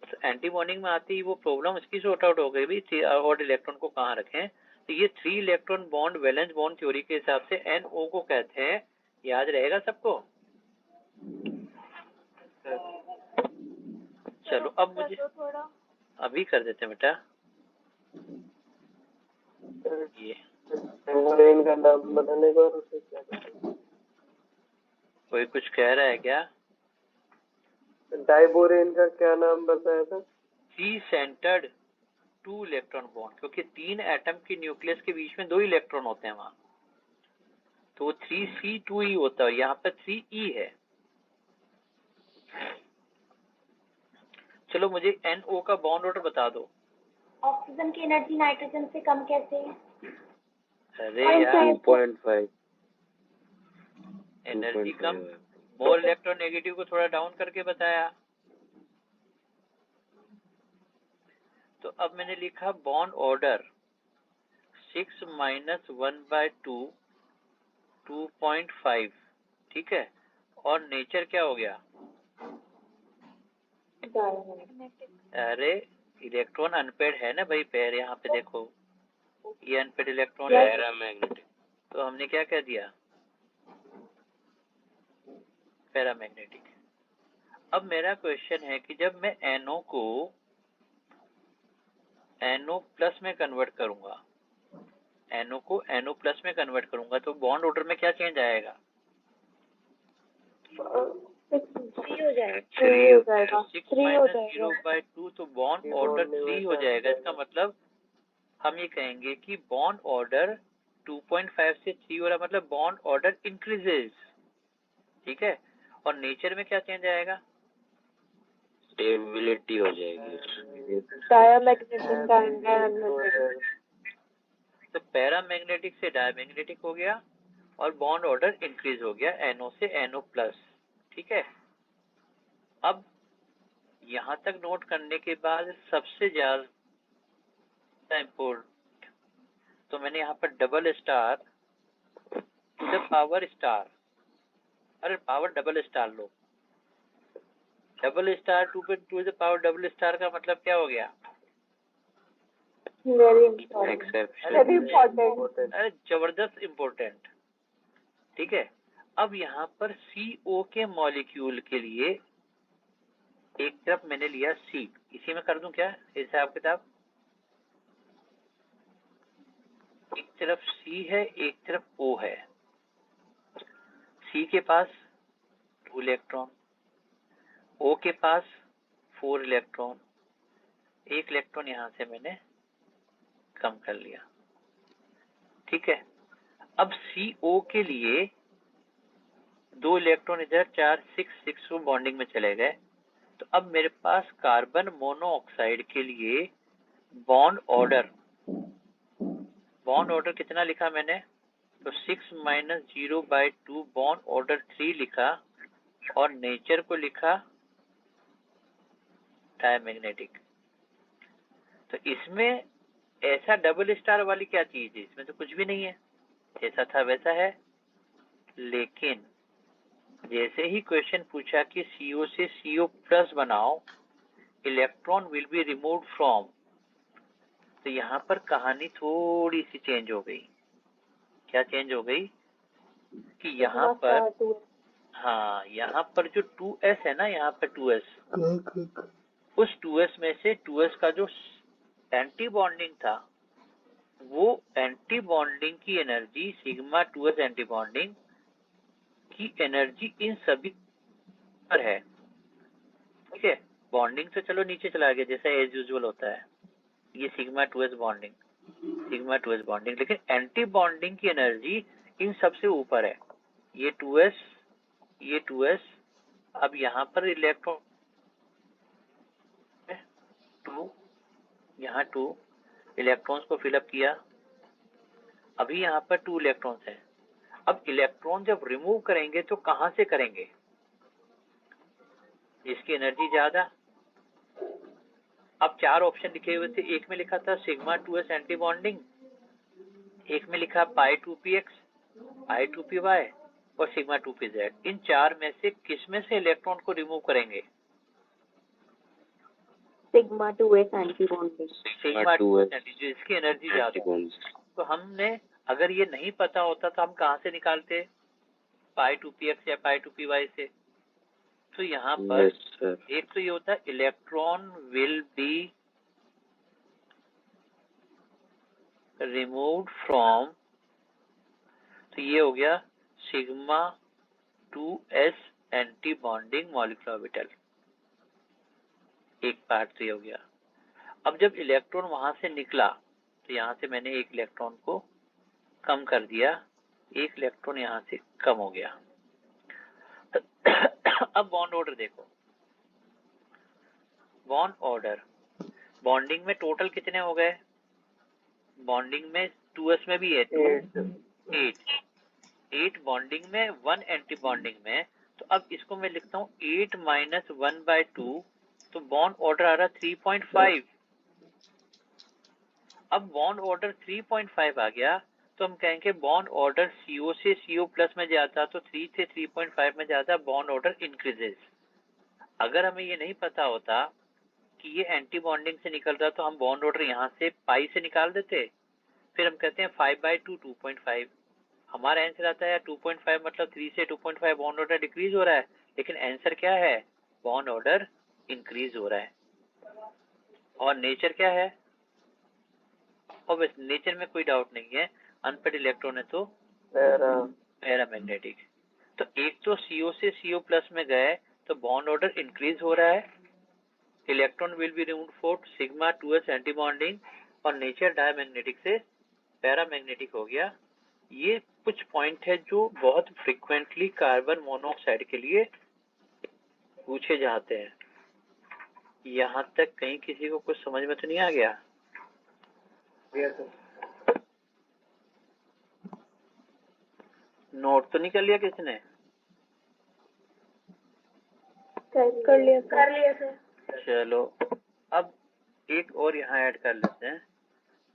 तो एंटी बॉन्डिंग में आती ही वो प्रॉब्लम इसकी सॉर्ट आउट हो गई, भी ऑड इलेक्ट्रॉन को कहाँ रखें। तो ये 3 electron bond valence bond theory के हिसाब से NO को कहते हैं, याद रहेगा सबको। चलो अब मुझे अभी कर देते हैं बेटा, ये का नाम बताने का, और उसे क्या कहते हैं? कोई कुछ कह रहा है क्या? डाइबोरेन का क्या नाम बताया था? 3 सेंटर्ड 2 इलेक्ट्रॉन बॉन्ड, क्योंकि 3 एटम के न्यूक्लियस के बीच में 2 इलेक्ट्रॉन होते हैं वहां, तो वो 3C2E होता है, यहाँ पर 3E है। चलो मुझे NO का बॉन्ड ऑर्डर बता दो। ऑक्सीजन की एनर्जी नाइट्रोजन से कम कैसे है? अरे यार 2.5 एनर्जी कम मोर इलेक्ट्रोनेगेटिव को थोड़ा डाउन करके बताया। तो अब मैंने लिखा बॉन्ड ऑर्डर 6 - 1/2 2.5, ठीक है, और नेचर क्या हो गया? अरे इलेक्ट्रॉन अनपेड है ना भाई, पेयर यहाँ पे देखो, ये अनपेड इलेक्ट्रॉन है, पैरामैग्नेटिक। तो हमने क्या कह दिया? पैरामैग्नेटिक। अब मेरा क्वेश्चन है कि जब मैं NO को NO+ में कन्वर्ट करूंगा, NO को NO+ में कन्वर्ट करूंगा, तो बॉन्ड ऑर्डर में क्या चेंज आएगा? 3 हो जाएगा, 3 हो जाएगा, 6 - 3 हो जाएगा। 0/2, तो बॉन्ड ऑर्डर 3 हो जाएगा। इसका मतलब हम ये कहेंगे कि बॉन्ड ऑर्डर 2.5 से 3 हो रहा, मतलब बॉन्ड ऑर्डर इंक्रीजेस, ठीक है। और नेचर में क्या चेंज आएगा? स्टेबिलिटी हो जाएगी। तो पैरामैग्नेटिक से डायमैग्नेटिक हो गया और बॉन्ड ऑर्डर इंक्रीज हो गया NO से NO+, ठीक है। अब यहां तक नोट करने के बाद सबसे ज्यादा इम्पोर्टेंट, तो मैंने यहाँ पर double star to the power star, अरे पावर डबल स्टार लो, double star to the power double star का मतलब क्या हो गया? Very important. अरे जबरदस्त इम्पोर्टेंट, ठीक है। अब यहाँ पर CO के मॉलिक्यूल के लिए एक तरफ मैंने लिया C, इसी में कर दूं क्या हिसाब किताब? एक तरफ C है, एक तरफ O है। C के पास 2 इलेक्ट्रॉन, O के पास 4 इलेक्ट्रॉन, 1 इलेक्ट्रॉन यहां से मैंने कम कर लिया, ठीक है। अब CO के लिए 2 इलेक्ट्रॉन इधर, 4 6 को बॉन्डिंग में चले गए। तो अब मेरे पास कार्बन मोनोऑक्साइड के लिए बॉन्ड ऑर्डर कितना लिखा मैंने? तो 6 - 0/2 बॉन्ड ऑर्डर 3 लिखा और नेचर को लिखा डायमैग्नेटिक। तो इसमें ऐसा डबल स्टार वाली क्या चीज है? इसमें तो कुछ भी नहीं है, जैसा था वैसा है। लेकिन जैसे ही क्वेश्चन पूछा कि CO से CO+ बनाओ, electron will be removed from, तो यहाँ पर कहानी थोड़ी सी चेंज हो गई। क्या चेंज हो गई? कि यहाँ पर, हाँ, यहाँ पर जो 2s है ना, यहाँ पर 2s, उस 2s में से 2s का जो एंटी बॉन्डिंग था, वो एंटी बॉन्डिंग की energy, sigma 2s anti bonding की एनर्जी इन सभी पर है, ठीक है। बॉन्डिंग तो चलो नीचे चला गया जैसा एज यूजुअल होता है, ये सिग्मा 2s बॉन्डिंग, लेकिन एंटी बॉन्डिंग की एनर्जी इन सबसे ऊपर है। ये 2s, अब यहाँ पर इलेक्ट्रॉन 2, यहाँ 2 इलेक्ट्रॉन्स को फिलअप किया, अभी यहाँ पर 2 इलेक्ट्रॉन्स हैं। अब इलेक्ट्रॉन जब रिमूव करेंगे तो कहां से करेंगे? जिसकी एनर्जी ज्यादा। अब 4 ऑप्शन लिखे हुए थे, एक में लिखा था सिग्मा 2s एंटी बॉन्डिंग, एक में लिखा π2px, π2py और सिग्मा 2pz। इन 4 में से किस में से इलेक्ट्रॉन को रिमूव करेंगे? Sigma 2s anti bonding, sigma 2s anti, जिसकी एनर्जी ज्यादा। तो हमने, अगर ये नहीं पता होता तो हम कहां से निकालते? π2px या π2py से। तो यहाँ पर एक तो ये होता है electron will be removed from, तो ये हो गया sigma 2s anti bonding molecular orbital, एक पार्ट तो ये हो गया। अब जब इलेक्ट्रॉन वहां से निकला तो यहाँ से मैंने एक इलेक्ट्रॉन को कम कर दिया, एक इलेक्ट्रॉन यहाँ से कम हो गया। अब बॉन्ड ऑर्डर देखो, बॉन्ड ऑर्डर, बॉन्डिंग में टोटल कितने हो गए? बॉन्डिंग में 2s में भी है 8 बॉन्डिंग में, 1 एंटी बॉन्डिंग में, तो अब इसको मैं लिखता हूँ 8 माइनस 1/2, तो बॉन्ड ऑर्डर आ रहा 3.5। अब बॉन्ड ऑर्डर 3.5 आ गया तो हम कहेंगे बॉन्ड ऑर्डर CO से CO प्लस में जाता तो 3 से 3.5 में जाता, बॉन्ड ऑर्डर इंक्रीजेस। अगर हमें ये नहीं पता होता कि ये एंटी बॉन्डिंग से निकल रहा तो हम बॉन्ड ऑर्डर यहाँ से पाई से निकाल देते, फिर हम कहते हैं 5/2 2.5, हमारा आंसर आता है 2.5 मतलब 3 से 2.5 बॉन्ड ऑर्डर डिक्रीज हो रहा है, लेकिन आंसर क्या है, बॉन्ड ऑर्डर इंक्रीज हो रहा है। और नेचर क्या है, ऑब्वियसली नेचर में कोई डाउट नहीं है, अनपेड इलेक्ट्रॉन है तो पैरामैग्नेटिक। तो एक तो CO से CO प्लस में गए तो बॉन्ड ऑर्डर इंक्रीज हो रहा है, electron will be removed for sigma 2s anti bonding, और नेचर डायमैग्नेटिक से पैरामैग्नेटिक हो गया। ये कुछ पॉइंट है जो बहुत फ्रिक्वेंटली कार्बन मोनोऑक्साइड के लिए पूछे जाते हैं। यहाँ तक कहीं किसी को कुछ समझ में तो नहीं आ गया? नोट तो नहीं कर लिया किसने? कर लिया सर। चलो अब एक और यहाँ ऐड कर लेते हैं,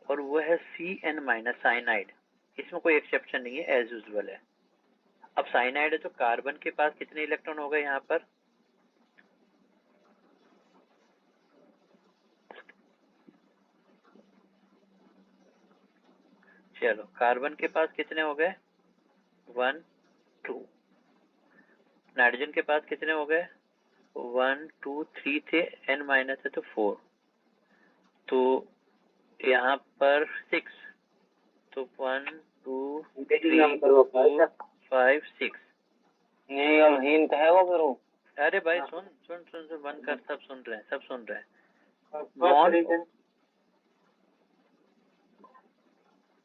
और वो है CN माइनस साइनाइड। इसमें कोई एक्सेप्शन नहीं है, एज यूजुअल है। अब साइनाइड है तो कार्बन के पास कितने इलेक्ट्रॉन हो गए यहाँ पर? चलो कार्बन के पास कितने हो गए? 1 2। नाइट्रोजन के पास कितने हो गए? 1 2 3 थे, N माइनस है तो 4, तो यहाँ पर 6, तो 1 2 3 4 5 6। यही हम हिंट है वो फिर वो। अरे भाई सुन सुन सुन सुन, बंद कर, सब सुन रहे हैं, सब सुन रहे हैं।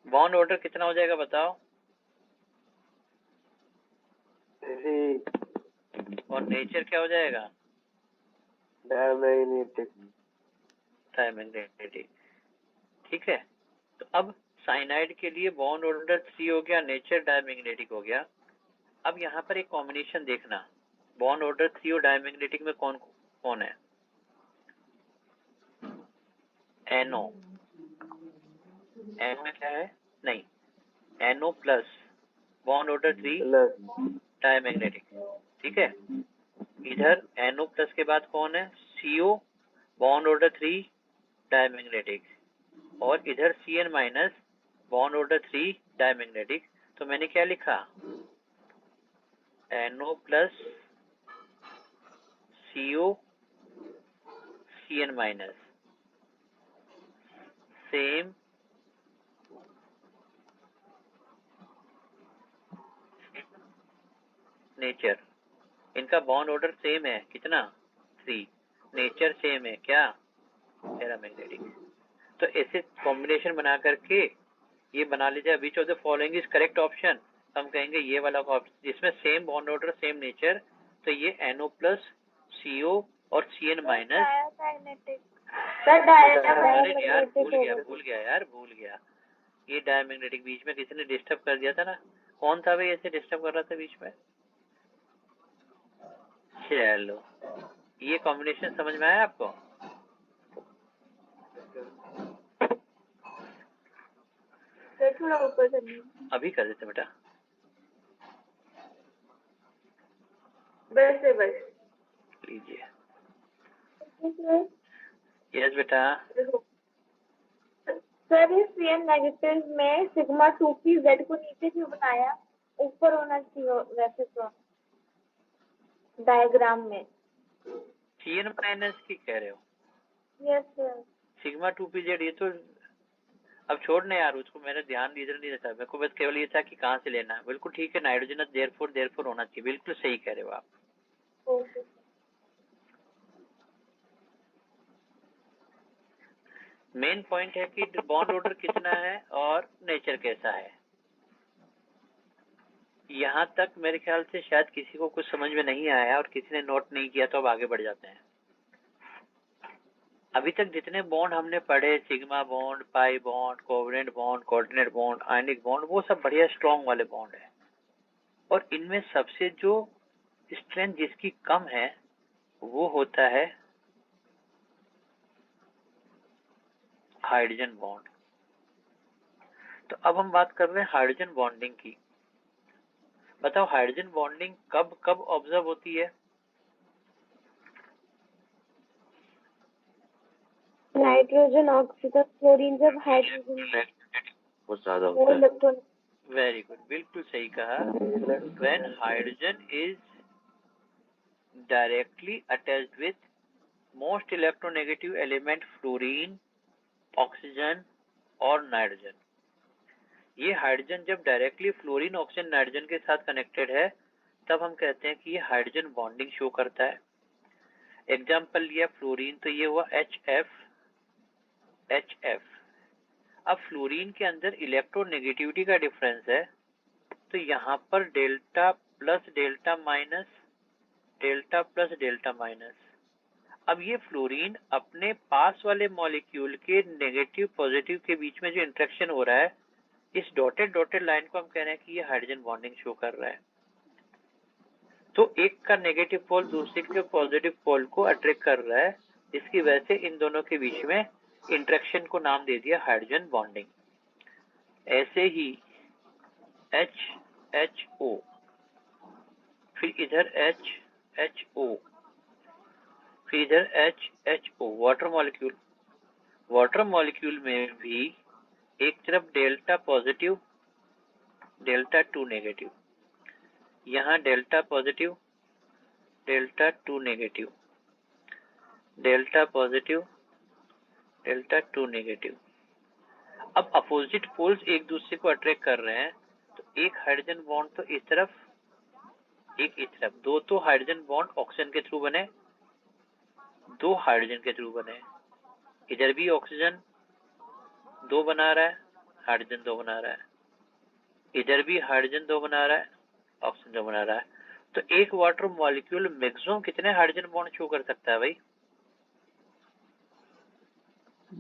बॉन्ड ऑर्डर कितना हो जाएगा बताओ? और नेचर क्या हो जाएगा? डायमैग्नेटिक। ठीक है, तो अब साइनाइड के लिए बॉन्ड ऑर्डर 3 हो गया, नेचर डायमैग्नेटिक हो गया। अब यहाँ पर एक कॉम्बिनेशन देखना, बॉन्ड ऑर्डर 3 और डायमैग्नेटिक में कौन कौन है? NO। N में क्या है? नहीं, NO plus, bond order 3 diamagnetic. ठीक है, इधर NO प्लस के बाद कौन है? CO, बॉन्ड ऑर्डर 3 डायमैग्नेटिक, और इधर CN minus, bond order 3 diamagnetic. तो मैंने क्या लिखा? NO plus CO CN minus, same nature. इनका बॉन्ड ऑर्डर सेम है, कितना? 3। नेचर सेम है, क्या? पैरामैग्नेटिक। तो ऐसे कॉम्बिनेशन बना करके ये बना लीजिए, which of the following is correct option. हम कहेंगे ये वाला ऑप्शन जिसमें same bond order same nature, तो ये NO प्लस CO और CN माइनस। अरे यार भूल गया। ये डायमैग्नेटिक, बीच में किसी ने डिस्टर्ब कर दिया था ना, कौन था भाई ऐसे डिस्टर्ब कर रहा था बीच में? चलो ये कॉम्बिनेशन समझ में आया आपको? थोड़ा ऊपर करनी, अभी कर देते बेटा। बस लीजिए। यस बेटा। सर ये CN नेगेटिव में सिग्मा 2 की Z को नीचे क्यों बनाया? ऊपर होना चाहिए वैसे तो डायग्राम में। CN माइनस की कह रहे हो? Yes sir. सिग्मा 2pz, ये तो अब छोड़ने यार, उसको मैंने ध्यान इधर नहीं देता, मेरे को बस केवल ये था कि कहाँ से लेना है। बिल्कुल ठीक है, नाइट्रोजन देयरफॉर होना चाहिए, बिल्कुल सही कह रहे हो आप। ओके। मेन पॉइंट है कि बॉन्ड ऑर्डर कितना है और नेचर कैसा है। यहाँ तक मेरे ख्याल से शायद किसी को कुछ समझ में नहीं आया और किसी ने नोट नहीं किया, तो अब आगे बढ़ जाते हैं। अभी तक जितने बॉन्ड हमने पढ़े, sigma bond, pi bond, covalent bond, coordinate bond, ionic bond, वो सब बढ़िया स्ट्रॉन्ग वाले बॉन्ड है। और इनमें सबसे जो स्ट्रेंथ जिसकी कम है वो होता है हाइड्रोजन बॉन्ड। तो अब हम बात कर रहे हैं हाइड्रोजन बॉन्डिंग की। बताओ हाइड्रोजन बॉन्डिंग कब कब ऑब्जर्व होती है? नाइट्रोजन ऑक्सीजन फ्लोरीन जब हाइड्रोजन बहुत ज्यादा होता है। इलेक्ट्रॉन। वेरी गुड, बिल्कुल सही कहा। When hydrogen is directly attached with most electronegative element fluorine, oxygen और नाइट्रोजन। ये हाइड्रोजन जब डायरेक्टली फ्लोरीन, ऑक्सीजन, नाइट्रोजन के साथ कनेक्टेड है तब हम कहते हैं कि ये हाइड्रोजन बॉन्डिंग शो करता है। एग्जाम्पल लिया फ्लोरीन, तो ये हुआ HF। अब फ्लोरीन के अंदर इलेक्ट्रोनेगेटिविटी का डिफरेंस है, तो यहाँ पर delta plus delta minus, delta plus delta minus. अब ये फ्लोरीन अपने पास वाले मॉलिक्यूल के नेगेटिव पॉजिटिव के बीच में जो इंटरेक्शन हो रहा है, इस डॉटेड लाइन को हम कह रहे हैं कि ये हाइड्रोजन बॉन्डिंग शो कर रहा है। तो एक का नेगेटिव पोल दूसरे के पॉजिटिव पोल को अट्रैक्ट कर रहा है, इसकी वजह से इन दोनों के बीच में इंटरेक्शन को नाम दे दिया हाइड्रोजन बॉन्डिंग। ऐसे ही HHO, फिर इधर HHO, फिर इधर HHO, water molecule. Water molecule में भी एक तरफ डेल्टा पॉजिटिव, डेल्टा 2 नेगेटिव, यहाँ delta positive, delta 2 negative, delta positive, delta 2 negative. अब अपोजिट पोल्स एक दूसरे को अट्रैक्ट कर रहे हैं, तो एक हाइड्रोजन बॉन्ड तो इस तरफ, एक इस तरफ, दो तो हाइड्रोजन बॉन्ड ऑक्सीजन के थ्रू बने, दो हाइड्रोजन के थ्रू बने। इधर भी ऑक्सीजन 2 बना रहा है, हाइड्रोजन 2 बना रहा है, इधर भी हाइड्रोजन 2 बना रहा है, ऑक्सीजन 2 बना रहा है। तो एक वाटर मॉलिक्यूल मैक्सिमम कितने हाइड्रोजन बॉन्ड शो कर सकता है भाई?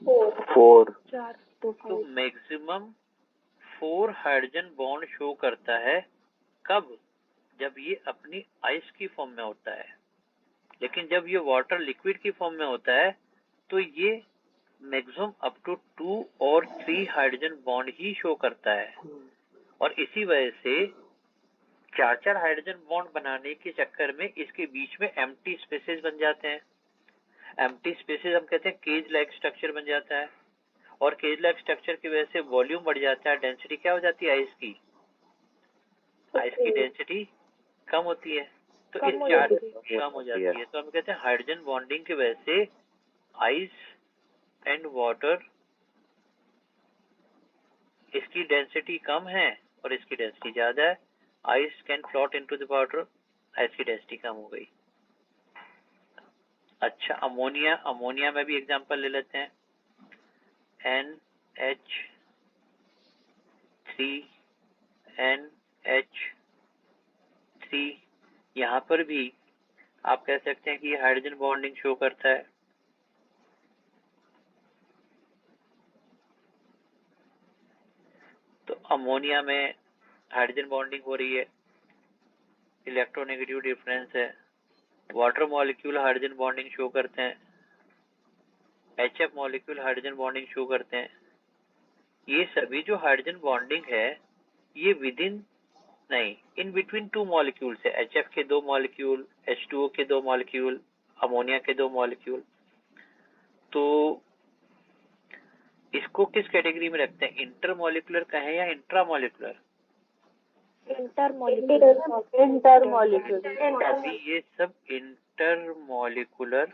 4। तो मैक्सिमम 4 हाइड्रोजन बॉन्ड शो करता है। कब? जब ये अपनी आइस की फॉर्म में होता है। लेकिन जब ये वाटर लिक्विड की फॉर्म में होता है तो ये मैक्सिमम अप टू 2 और 3 हाइड्रोजन बॉन्ड ही शो करता है। और इसी वजह से 4 हाइड्रोजन बॉन्ड बनाने के चक्कर में इसके बीच में एम्प्टी स्पेसेस बन जाते हैं। एम्प्टी स्पेसेस हम कहते हैं केज लाइक स्ट्रक्चर बन जाता है, और केज लाइक स्ट्रक्चर की वजह से वॉल्यूम बढ़ जाता है। डेंसिटी क्या हो जाती है आइस की? आइस की डेंसिटी कम होती है, तो इस चार्ज कम हो जाती है। तो हम कहते हैं हाइड्रोजन बॉन्डिंग की वजह से आइस एंड वाटर, इसकी डेंसिटी कम है और इसकी डेंसिटी ज्यादा है। Ice can float into the water, ice की डेंसिटी कम हो गई। अच्छा, अमोनिया, अमोनिया में भी एग्जांपल ले लेते हैं। NH3NH3, यहाँ पर भी आप कह सकते हैं कि हाइड्रोजन बॉन्डिंग शो करता है। तो अमोनिया में हाइड्रोजन बॉन्डिंग हो रही है, इलेक्ट्रोनेगेटिव डिफरेंस है। Water molecule hydrogen bonding show करते हैं, HF molecule hydrogen bonding show करते हैं। ये सभी जो हाइड्रोजन बॉन्डिंग है ये विदिन नहीं, इन बिटवीन 2 मॉलिक्यूल है। HF के 2 मॉलिक्यूल, H2O के 2 मॉलिक्यूल, अमोनिया के 2 मॉलिक्यूल। तो इसको किस कैटेगरी में रखते हैं? इंटरमॉलिक्यूलर कहें या इंट्रामॉलिक्यूलर? इंटरमॉलिक्यूलर। अभी ये सब इंटरमॉलिक्यूलर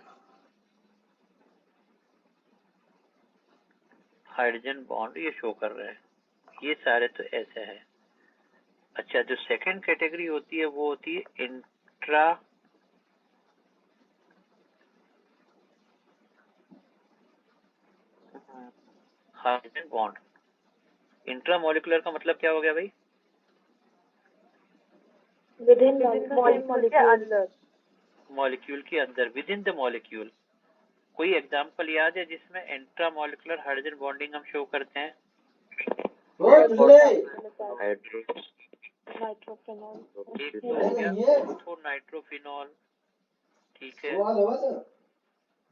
हाइड्रोजन बॉन्ड ये शो कर रहे हैं। ये सारे तो ऐसे हैं। अच्छा, जो सेकंड कैटेगरी होती है वो होती है इंट्रा हाइड्रोजन बॉन्ड। इंट्रामॉलिक्यूलर का मतलब क्या हो गया भाई? विदिन मॉलिक्यूल के अंदर। मॉलिक्यूल के अंदर, विद इन द मॉलिक्यूल। कोई एग्जांपल याद है जिसमें इंट्रामॉलिक्यूलर हाइड्रोजन बॉन्डिंग हम शो करते हैं? नाइट्रोफिनॉल। एक तो हो गया ऑर्थो नाइट्रोफिनॉल, ठीक है।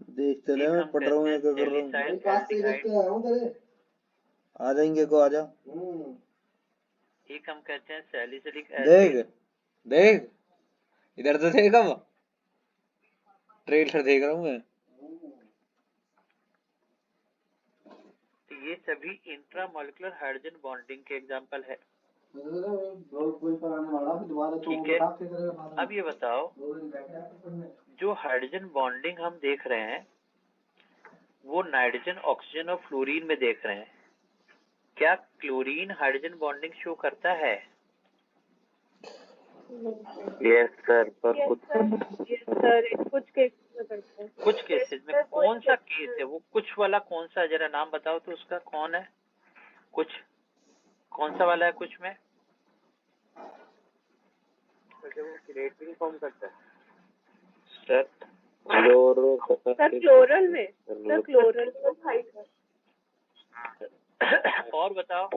देखते रहे, एक मैं हम पढ़ रहा हूँ या क्या कहते हैं कर रहा हूँ। सैलिसाइल एल्डिहाइड, आ जाएंगे को आ जा। एक हम कहते हैं सैलिसिलिक देख एसिड। देख इधर तो देख, अब ट्रेलर देख रहा हूँ मैं। तो ये सभी इंट्रामोलिकुलर हाइड्रोजन बॉन्डिंग के एग्जांपल है, ठीक है। अब ये बताओ, जो हाइड्रोजन बॉन्डिंग हम देख रहे हैं वो नाइट्रोजन, ऑक्सीजन और फ्लोरीन में देख रहे हैं। क्या क्लोरीन हाइड्रोजन बॉन्डिंग शो करता है? यस सर, पर यस कुछ सर, कुछ केसेस में करते हैं। कुछ केसेस में। कौन सा केस है वो कुछ वाला? कौन सा, जरा नाम बताओ तो उसका। कौन है कुछ? कौन सा वाला है कुछ में? क्रिएटिन फॉर्म करता है सर क्लोरो सर क्लोरल में, सर क्लोरल में हाइड्रोजन। और बताओ।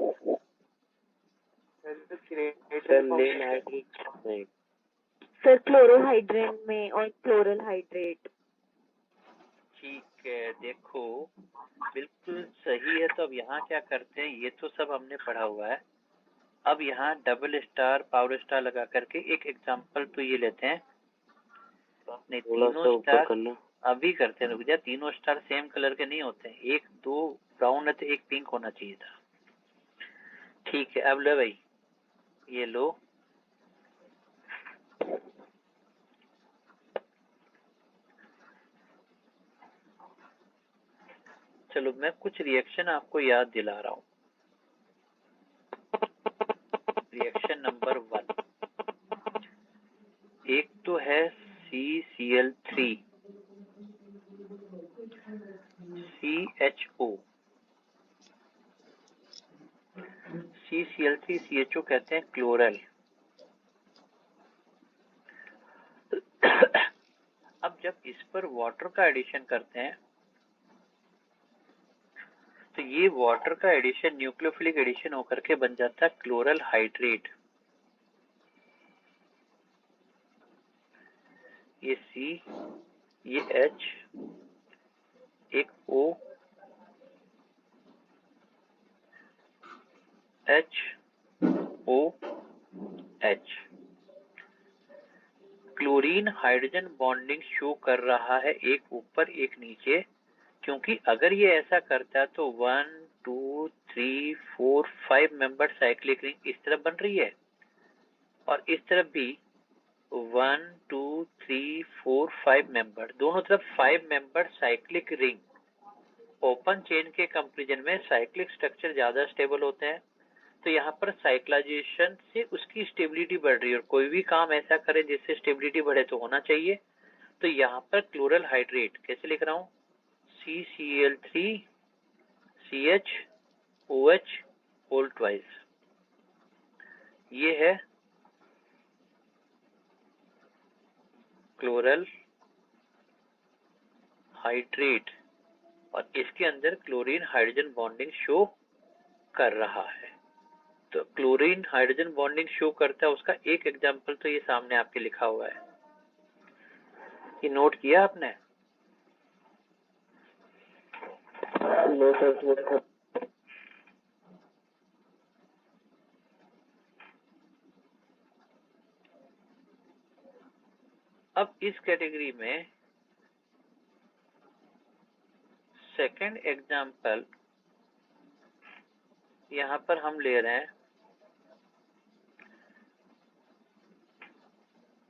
सर लेन हाइड्रेट नहीं। सर क्लोरोहाइड्रेट में और क्लोरल हाइड्रेट। ठीक है, देखो बिल्कुल सही है। तो अब यहाँ क्या करते हैं, ये तो सब हमने पढ़ा हुआ है। अब यहाँ डबल स्टार, पावर स्टार लगा करके एक एग्जांपल तो ये लेते हैं। नहीं, तीनों स्टार अभी करते हैं, रुक जा। तीनों स्टार सेम कलर के नहीं होते, एक दो ब्राउन है तो एक पिंक होना चाहिए था। ठीक है, अब ले भाई, ये लो। चलो मैं कुछ रिएक्शन आपको याद दिला रहा हूँ। रिएक्शन नंबर 1, एक तो है CCl3 CHO। CCl3 CHO कहते हैं क्लोरल। अब जब इस पर वाटर का एडिशन करते हैं तो ये वाटर का एडिशन न्यूक्लियोफिलिक एडिशन होकर के बन जाता है क्लोरल हाइड्रेट। ये C, ये H, एक O, H, O, H। Chlorine hydrogen bonding show कर रहा है, एक ऊपर एक नीचे, क्योंकि अगर ये ऐसा करता है तो 1 2 3 4 5 मेंबर साइक्लिक रिंग इस तरफ बन रही है और इस तरफ भी 1 2 3 4 5 मेंबर, दोनों तरफ 5 member cyclic ring. Open chain के कंपैरिजन में साइक्लिक स्ट्रक्चर ज्यादा स्टेबल होते हैं, तो यहाँ पर साइक्लाइजेशन से उसकी स्टेबिलिटी बढ़ रही है। और कोई भी काम ऐसा करे जिससे स्टेबिलिटी बढ़े तो होना चाहिए। तो यहाँ पर क्लोरल हाइड्रेट कैसे लिख रहा हूँ, CCl3 CHOH होल ट्वाइस। ये है क्लोरल हाइड्रेट और इसके अंदर क्लोरीन हाइड्रोजन बॉन्डिंग शो कर रहा है। तो क्लोरीन हाइड्रोजन बॉन्डिंग शो करता है, उसका एक एग्जांपल तो ये सामने आपके लिखा हुआ है। ये नोट किया आपने? No sir. अब इस कैटेगरी में सेकंड एग्जांपल यहाँ पर हम ले रहे हैं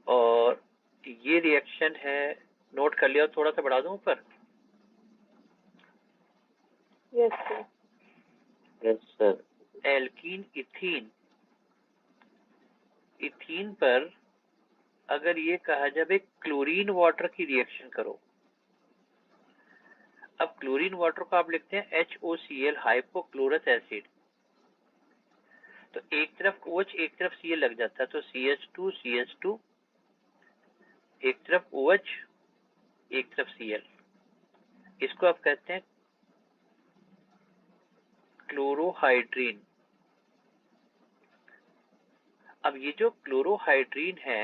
और ये रिएक्शन है, नोट कर लिया। थोड़ा सा बढ़ा दूं ऊपर? Yes sir. Yes sir. Alkene ethene, ethene पर अगर ये कहा जाए क्लोरीन वाटर की रिएक्शन करो। अब क्लोरीन वाटर को आप लिखते हैं HOCl, हाइपोक्लोरस एसिड। तो एक तरफ OH एक तरफ Cl लग जाता है, तो CH2 CH2, एक तरफ OH एक तरफ Cl। इसको आप कहते हैं क्लोरोहाइड्रीन। अब ये जो क्लोरोहाइड्रीन है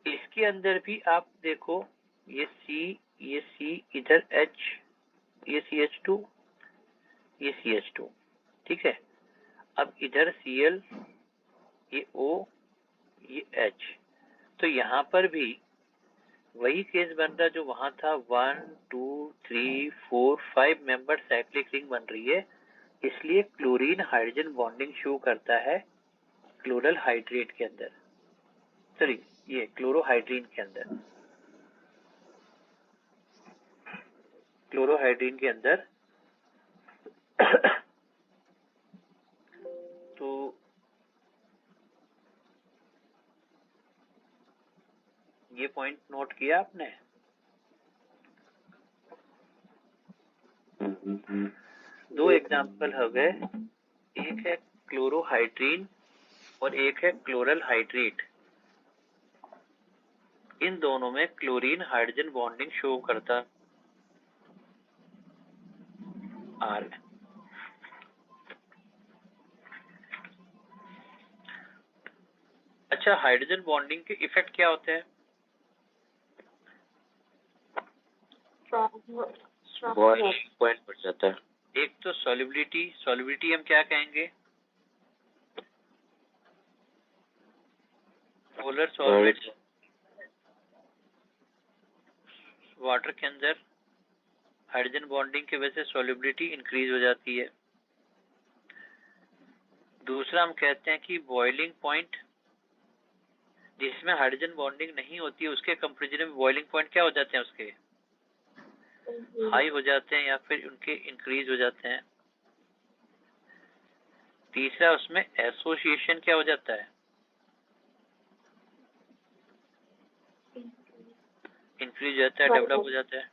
इसके अंदर भी आप देखो ये C इधर H, ये CH2, ये CH2, ठीक है। अब इधर Cl, ये O, ये H, तो यहाँ पर भी वही केस बन रहा जो वहां था। 1 2 3 4 5 मेंबर साइक्लिक रिंग बन रही है, इसलिए क्लोरीन हाइड्रोजन बॉन्डिंग शो करता है क्लोरल हाइड्रेट के अंदर, सॉरी ये क्लोरोहाइड्रीन के अंदर, क्लोरोहाइड्रीन के अंदर। तो ये पॉइंट नोट किया आपने? दो एग्जांपल हो गए, एक है क्लोरोहाइड्रीन और एक है क्लोरल हाइड्रेट। इन दोनों में क्लोरीन हाइड्रोजन बॉन्डिंग शो करता आ रहा है। अच्छा, हाइड्रोजन बॉन्डिंग के इफेक्ट क्या होते हैं? बॉइलिंग पॉइंट बढ़ जाता है। एक तो सॉल्युबिलिटी, सॉल्युबिलिटी हम क्या कहेंगे? पोलर सॉल्वेंट वाटर के अंदर हाइड्रोजन बॉन्डिंग की वजह से सॉल्युबिलिटी इंक्रीज हो जाती है। दूसरा हम कहते हैं कि बॉइलिंग पॉइंट, जिसमें हाइड्रोजन बॉन्डिंग नहीं होती है उसके कंपैरिजन में बॉइलिंग पॉइंट क्या हो जाते हैं? उसके हाई हो जाते हैं या फिर उनके इंक्रीज हो जाते हैं। तीसरा उसमें एसोसिएशन क्या हो जाता है? इंक्रीज हो जाता है, डेवलप हो जाता है।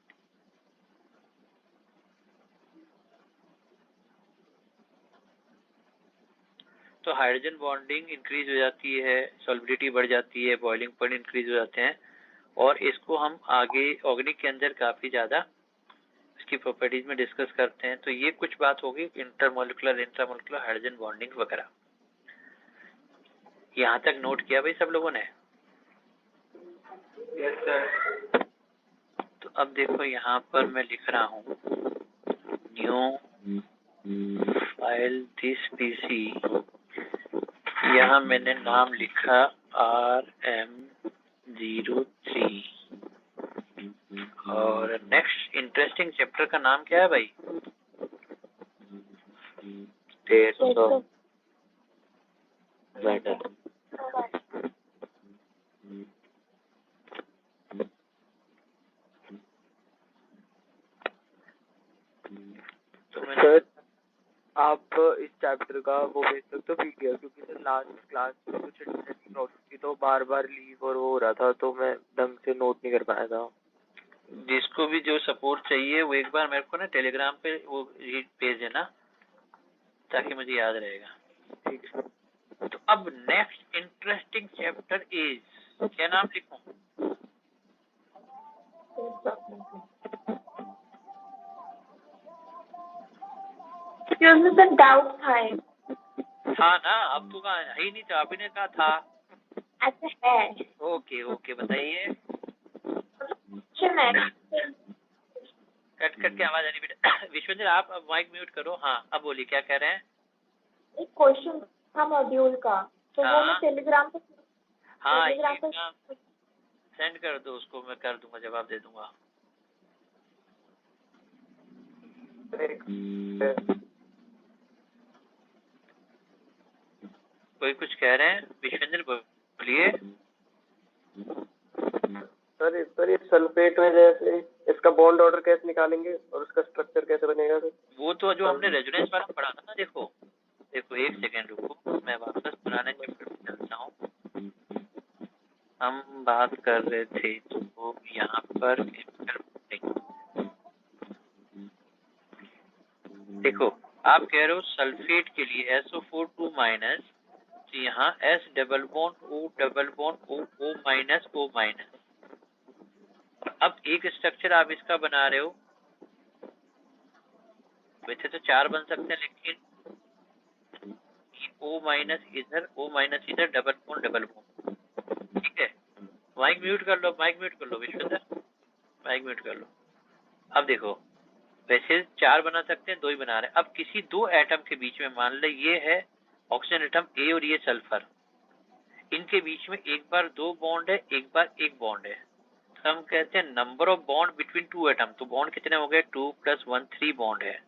तो हाइड्रोजन बॉन्डिंग इंक्रीज हो जाती है, सॉल्युबिलिटी बढ़ जाती है, बॉइलिंग पॉइंट इंक्रीज हो जाते हैं, और इसको हम आगे ऑर्गेनिक के अंदर काफी ज्यादा इसकी प्रॉपर्टीज में डिस्कस करते हैं। तो ये कुछ बात होगी इंटरमोलिकुलर, इंट्रामोलिकुलर हाइड्रोजन बॉन्डिंग वगैरह। यहाँ तक नोट किया भाई सब लोगों ने? Yes sir. तो अब देखो यहाँ पर मैं लिख रहा हूँ न्यू फाइल दिस पीसी, यहाँ मैंने नाम लिखा RM03 और नेक्स्ट इंटरेस्टिंग चैप्टर का नाम क्या है भाई? Test of matter. तो मैं सर आप इस चैप्टर का वो भेज सकते हो PDF, क्योंकि सर लास्ट क्लास में कुछ इंटरनेट की प्रॉब्लम थी तो बार बार लीव और वो हो रहा था, तो मैं ढंग से नोट नहीं कर पाया था। जिसको भी जो सपोर्ट चाहिए वो एक बार मेरे को ना टेलीग्राम पे वो भेज देना ताकि मुझे याद रहेगा। ठीक है। तो अब नेक्स्ट इंटरेस्टिंग चैप्टर इज, क्या नाम लिखूं? सर डाउट था एक। था ना, अब तो कहा ही नहीं था, अभी ने कहा था। अच्छा है। ओके ओके, बताइए। कट कट के आवाज आ रही बेटा। विश्वेंद्र आप अब माइक म्यूट करो। हाँ अब बोलिए, क्या कह रहे हैं? एक क्वेश्चन था मॉड्यूल का, तो वो मैं टेलीग्राम पे सेंड कर दो उसको, मैं कर दूंगा, जवाब दे दूंगा। कोई कुछ कह रहे हैं? विश्वेंद्र बोलिए। सर ये सल्फेट में जैसे इसका बॉन्ड ऑर्डर कैसे निकालेंगे और उसका स्ट्रक्चर कैसे बनेगा सर? वो तो जो हमने रेजोनेंस वाला पढ़ा था ना, देखो एक सेकेंड रुको, मैं वापस पुराने चैप्टर में चलता हूँ। हम बात कर रहे थे तो यहाँ पर देखो, आप कह रहे हो सल्फेट के लिए SO4 2-, तो यहाँ S double bond O double bond O O minus O minus. अब एक स्ट्रक्चर आप इसका बना रहे हो, वैसे तो 4 बन सकते हैं, लेकिन O माइनस इधर डबल बॉन्ड। ठीक है, माइक म्यूट कर लो विश्वेंद्र, माइक म्यूट कर लो। अब देखो, वैसे 4 बना सकते हैं, 2 ही बना रहे हैं। अब किसी 2 एटम के बीच में, मान ले ये है ऑक्सीजन एटम ए और ये सल्फर, इनके बीच में एक बार 2 बॉन्ड है, एक बार 1 बॉन्ड है। तो हम कहते हैं number of bond between 2 atom. तो बॉन्ड कितने हो गए? 2 + 1 3 बॉन्ड है,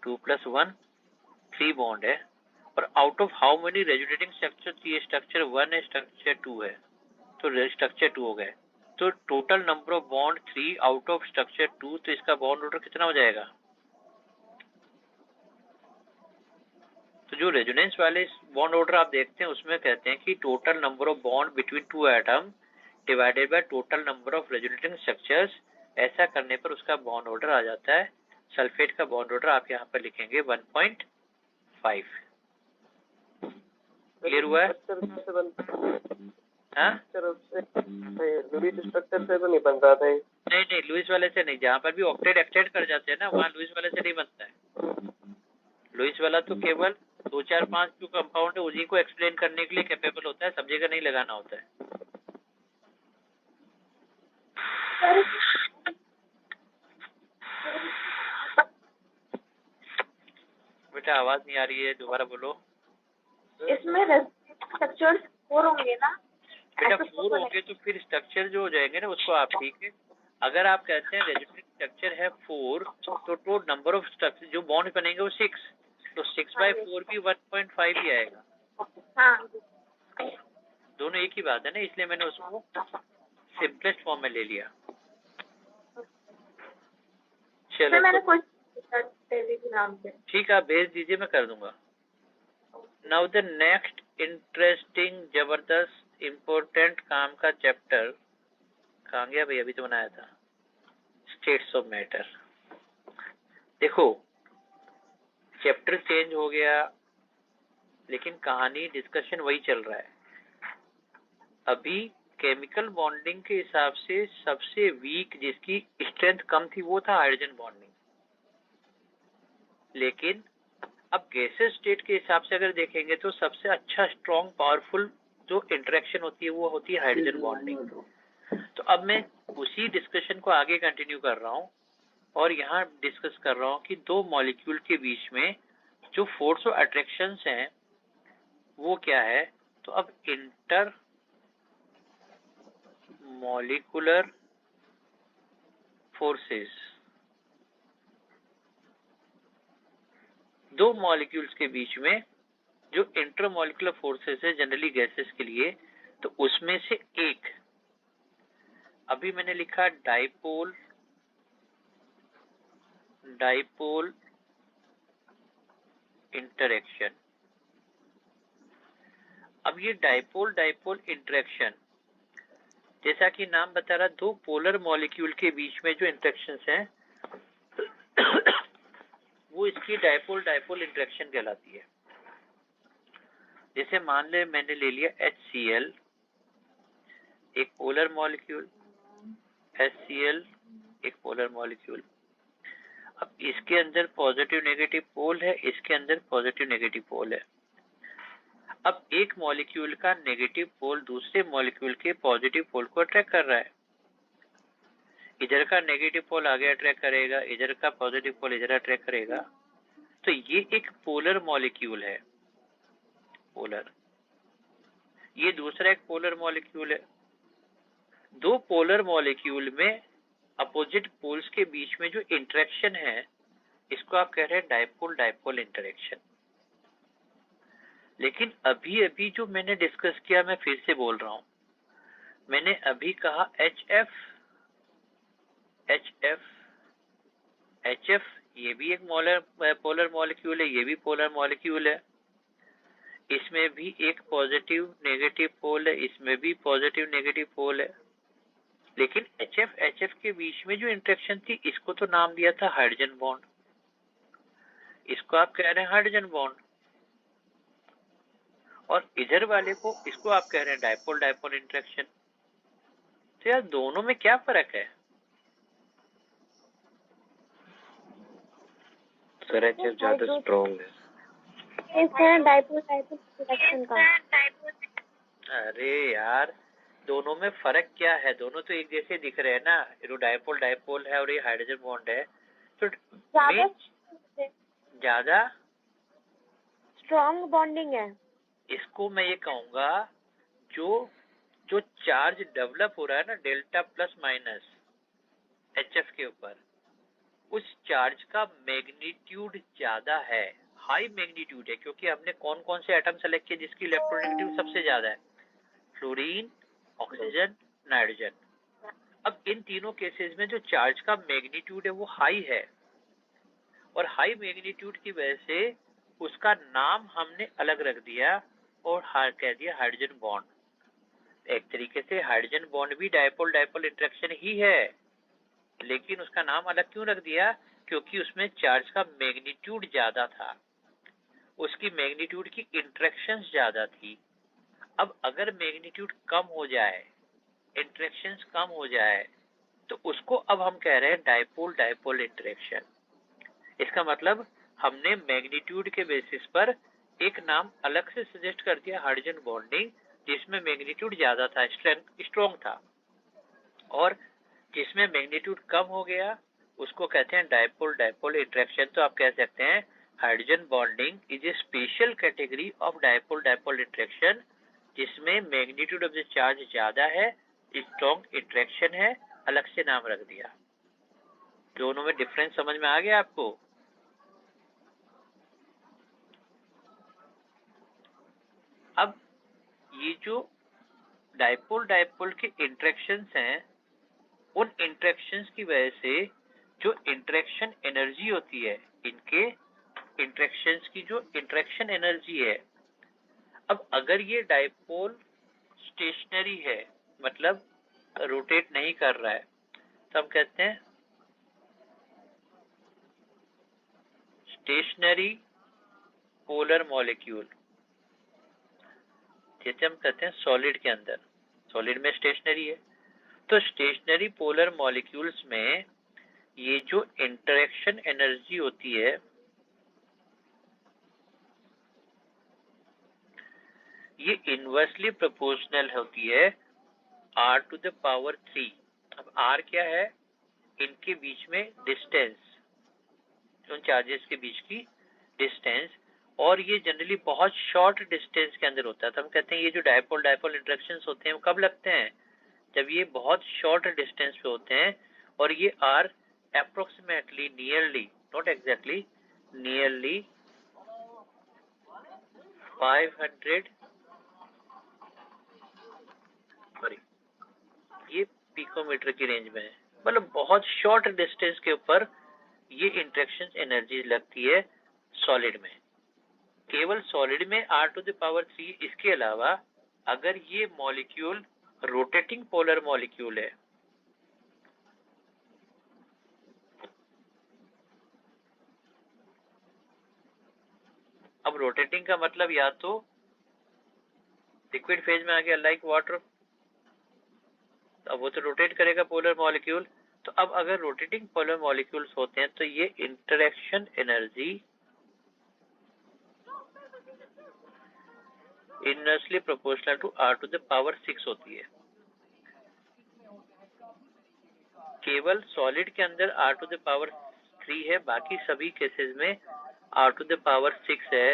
2 + 1 3 बॉन्ड है। और out of how many resonating structure? ये स्ट्रक्चर 1 है, स्ट्रक्चर 2 है, तो स्ट्रक्चर 2 हो गए। तो total number of bond 3 out of structure 2। तो इसका बॉन्ड ऑर्डर कितना हो जाएगा? तो जो रेजोनेंस वाले बॉन्ड ऑर्डर आप देखते हैं उसमें कहते हैं कि total number of bond between 2 atom divided by total number of resonating structures. ऐसा करने पर उसका बॉन्ड ऑर्डर आ जाता है। सल्फेट का बॉन्ड ऑर्डर आप यहाँ पर लिखेंगे 1.5। क्लियर हुआ है? हाँ? लुईस स्ट्रक्चर से तो नहीं बन रहा था। नहीं, लुईस वाले से नहीं। जहाँ पर भी ऑक्टेट एक्सटेंड कर जाते हैं ना, वहाँ लुईस वाले से नहीं बनता है। लुईस वाला तो केवल 2 4 5 जो कंपाउंड है उसी को एक्सप्लेन करने के लिए कैपेबल होता है, सब जगह नहीं लगाना होता है। बेटा आवाज नहीं आ रही है, दोबारा बोलो। इसमें स्ट्रक्चर्स 4 होंगे ना? बेटा 4 होंगे तो फिर स्ट्रक्चर जो हो जाएंगे ना उसको आप, ठीक है। अगर आप कहते हैं रेजोनेटिंग स्ट्रक्चर है 4, तो नंबर ऑफ स्ट्रक्चर जो बॉन्ड बनेंगे वो 6, तो 6/4 भी 1.5 ही आएगा। हाँ, दोनों एक ही बात है ना, इसलिए मैंने उसको सिंपलेस्ट फॉर्म में ले लिया। चलो मैंने कुछ टेलीग्राम पे। ठीक है, आप भेज दीजिए, मैं कर दूंगा। नाउ द नेक्स्ट इंटरेस्टिंग, जबरदस्त, इम्पोर्टेंट काम का चैप्टर कहाँ गया भाई? अभी तो बनाया था, स्टेट्स ऑफ मैटर। देखो चैप्टर चेंज हो गया लेकिन कहानी डिस्कशन वही चल रहा है। अभी केमिकल बॉन्डिंग के हिसाब से सबसे वीक, जिसकी स्ट्रेंथ कम थी, वो था हाइड्रोजन बॉन्डिंग। लेकिन अब गैसेस स्टेट के हिसाब से अगर देखेंगे तो सबसे अच्छा, स्ट्रॉन्ग, पावरफुल जो इंटरेक्शन होती है वो होती है हाइड्रोजन बॉन्डिंग। तो अब मैं उसी डिस्कशन को आगे कंटिन्यू कर रहा हूँ और यहाँ डिस्कस कर रहा हूँ कि 2 मॉलिक्यूल के बीच में जो फोर्स ऑफ अट्रैक्शन हैं वो क्या है। तो अब इंटर मॉलिक्यूलर फोर्सेस, 2 मॉलिक्यूल्स के बीच में जो इंटरमॉलिक्यूलर फोर्सेस है जनरली गैसेस के लिए, तो उसमें से एक, अभी मैंने लिखा डाइपोल इंटरेक्शन। अब ये डाइपोल इंटरेक्शन, जैसा कि नाम बता रहा, 2 पोलर मॉलिक्यूल के बीच में जो इंटरेक्शंस हैं वो इसकी डाइपोल इंटरेक्शन कहलाती है। जैसे मान ले मैंने ले लिया HCl, एक पोलर मॉलिक्यूल, HCl एक पोलर मॉलिक्यूल। अब इसके अंदर पॉजिटिव नेगेटिव पोल है, इसके अंदर पॉजिटिव नेगेटिव पोल है। अब एक मॉलिक्यूल का नेगेटिव पोल दूसरे मॉलिक्यूल के पॉजिटिव पोल को अट्रैक्ट कर रहा है। इधर का नेगेटिव पोल आगे अट्रैक्ट करेगा, इधर का पॉजिटिव पोल इधर अट्रैक्ट करेगा। तो ये एक पोलर मॉलिक्यूल है, पोलर। ये दूसरा एक पोलर मॉलिक्यूल है। 2 पोलर मॉलिक्यूल में अपोजिट पोल्स के बीच में जो इंटरेक्शन है इसको आप कह रहे हैं डाइपोल इंटरेक्शन। लेकिन अभी अभी जो मैंने डिस्कस किया, मैं फिर से बोल रहा हूं, मैंने अभी कहा HF ये भी एक पोलर मॉलिक्यूल है, ये भी पोलर मॉलिक्यूल है। इसमें भी एक पॉजिटिव नेगेटिव पोल है, इसमें भी पॉजिटिव नेगेटिव पोल है। लेकिन HF के बीच में जो इंटरेक्शन थी इसको तो नाम दिया था हाइड्रोजन बॉन्ड, इसको आप कह रहे हैं हाइड्रोजन बॉन्ड। और इधर वाले को, इसको आप कह रहे हैं डाइपोल इंटरेक्शन। तो यार दोनों में क्या फर्क है? सर HF ज्यादा स्ट्रॉन्ग है। इसमें डाइपोल डाइपोल इंटरेक्शन का। अरे यार, दोनों में फर्क क्या है? दोनों तो एक जैसे दिख रहे हैं ना, ये डाइपोल डाइपोल है और ये हाइड्रोजन बॉन्ड है, तो ज्यादा स्ट्रॉन्ग बॉन्डिंग है। इसको मैं ये कहूंगा, जो जो चार्ज डेवलप हो रहा है ना, डेल्टा प्लस माइनस HF के ऊपर, उस चार्ज का मैग्नीट्यूड ज्यादा है, हाई मैग्नीट्यूड है, क्योंकि हमने कौन कौन से एटम सेलेक्ट किए जिसकी इलेक्ट्रोनेगेटिव सबसे ज्यादा है? Fluorine, oxygen, nitrogen. अब इन तीनों केसेस में जो चार्ज का मैग्नीट्यूड है वो हाई है, और हाई मैग्नीट्यूड की वजह से उसका नाम हमने अलग रख दिया और कह दिया हाइड्रोजन बॉन्ड। एक तरीके से हाइड्रोजन बॉन्ड भी डाइपोल डाइपोल इंटरेक्शन ही है, लेकिन उसका नाम अलग क्यों रख दिया? क्योंकि उसमें चार्ज का मैग्नीट्यूड ज्यादा था, उसकी मैग्नीट्यूड की इंटरेक्शंस ज्यादा थी। अब अगर मैग्नीट्यूड कम हो जाए, इंटरेक्शंस कम हो जाए, तो उसको अब हम कह रहे हैं डाइपोल डाइपोल इंटरेक्शन। इसका मतलब हमने मैग्नीट्यूड के बेसिस पर एक नाम अलग से सजेस्ट कर दिया, हाइड्रोजन बॉन्डिंग, जिसमें मैग्नीट्यूड ज्यादा था, स्ट्रॉन्ग था, और जिसमें मैग्नीट्यूड कम हो गया उसको कहते हैं डाइपोल डाइपोल इंटरेक्शन। तो आप कह सकते हैं hydrogen bonding is a special category of dipole dipole interaction, जिसमें मैग्नीट्यूड ऑफ द चार्ज ज्यादा है, स्ट्रॉन्ग इंटरेक्शन है, अलग से नाम रख दिया। दोनों में डिफरेंस समझ में आ गया आपको? अब ये जो डाइपोल डाइपोल के इंटरेक्शंस हैं, उन इंटरेक्शंस की वजह से जो इंटरेक्शन एनर्जी होती है, इनके इंटरेक्शंस की जो इंटरेक्शन एनर्जी है, अब अगर ये डाइपोल स्टेशनरी है, मतलब रोटेट नहीं कर रहा है, तो हम कहते हैं स्टेशनरी पोलर मॉलिक्यूल। जैसे हम कहते हैं सॉलिड के अंदर, सॉलिड में स्टेशनरी है, तो स्टेशनरी पोलर मॉलिक्यूल्स में ये जो इंटरेक्शन एनर्जी होती है, ये इनवर्सली प्रोपोर्शनल होती है r⁻3। अब r क्या है? इनके बीच में डिस्टेंस, उन चार्जेस के बीच की डिस्टेंस, और ये जनरली बहुत शॉर्ट डिस्टेंस के अंदर होता है। तो हम कहते हैं ये जो डाइपोल डाइपोल इंटरेक्शंस होते हैं वो कब लगते हैं? जब ये बहुत शॉर्ट डिस्टेंस पे होते हैं, और ये are approximately, nearly, not exactly, nearly 500, sorry, ये पिकोमीटर की रेंज में है, मतलब बहुत शॉर्ट डिस्टेंस के ऊपर ये इंटरेक्शन एनर्जी लगती है सॉलिड में। केवल सॉलिड में r⁻3। इसके अलावा अगर ये मॉलिक्यूल रोटेटिंग पोलर मॉलिक्यूल है, अब रोटेटिंग का मतलब या तो लिक्विड फेज में आ गया लाइक वाटर, अब वो तो रोटेट करेगा पोलर मॉलिक्यूल। तो अब अगर रोटेटिंग पोलर मॉलिक्यूल्स होते हैं तो ये interaction energy inversely proportional to r⁻6 होती है। केवल सॉलिड के अंदर r⁻3 है, बाकी सभी केसेस में r⁻6 है।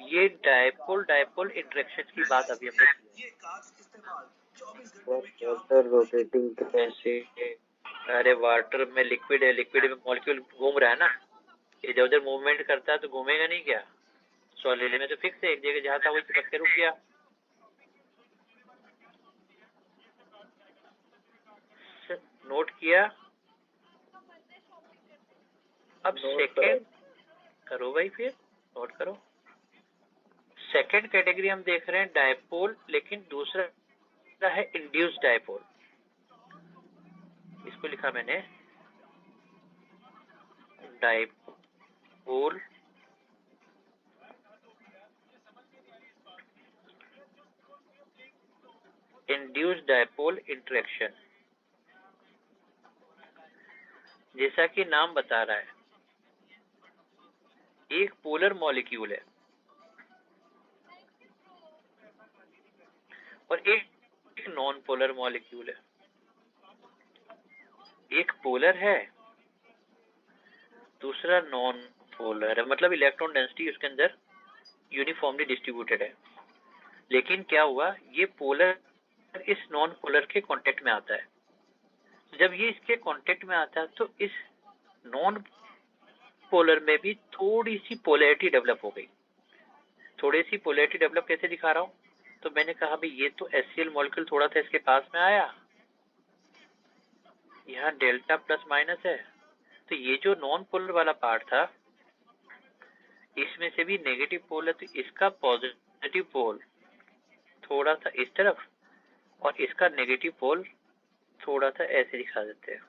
ये डाइपोल डाइपोल इंटरेक्शन की बात अभी हमने की है। रोटेटिंग कैसे? अरे वाटर में लिक्विड है, लिक्विड में मॉलिक्यूल घूम रहा है ना, इधर उधर मूवमेंट करता है तो घूमेगा नहीं क्या? सॉलिड में तो फिक्स है, एक जगह जहां था वही चिपक के रुक गया। नोट किया? अब सेकेंड करो भाई, फिर नोट करो। सेकेंड कैटेगरी हम देख रहे हैं डाइपोल, लेकिन दूसरा है इंड्यूस्ड डाइपोल। इसको लिखा मैंने डाइपोल इंड्यूस्ड डाइपोल इंटरेक्शन। जैसा कि नाम बता रहा है, एक पोलर मॉलिक्यूल है, और एक नॉन पोलर मॉलिक्यूल है। एक पोलर है, दूसरा नॉन पोलर है, मतलब इलेक्ट्रॉन डेंसिटी उसके अंदर यूनिफॉर्मली डिस्ट्रीब्यूटेड है। लेकिन क्या हुआ, ये पोलर इस नॉन पोलर के कांटेक्ट में आता है। जब ये इसके कांटेक्ट में आता है तो इस नॉन पोलर में भी थोड़ी सी पोलैरिटी डेवलप हो गई। थोड़ी सी पोलैरिटी डेवलप कैसे दिखा रहा हूं, तो मैंने कहा भाई ये तो HCl मॉलिक्यूल थोड़ा सा इसके पास में आया, यहाँ डेल्टा प्लस माइनस है, तो ये जो नॉन पोलर वाला पार्ट था इसमें से भी नेगेटिव पोल है, तो इसका पॉजिटिव पोल थोड़ा सा इस तरफ और इसका नेगेटिव पोल थोड़ा सा ऐसे दिखा देते हैं।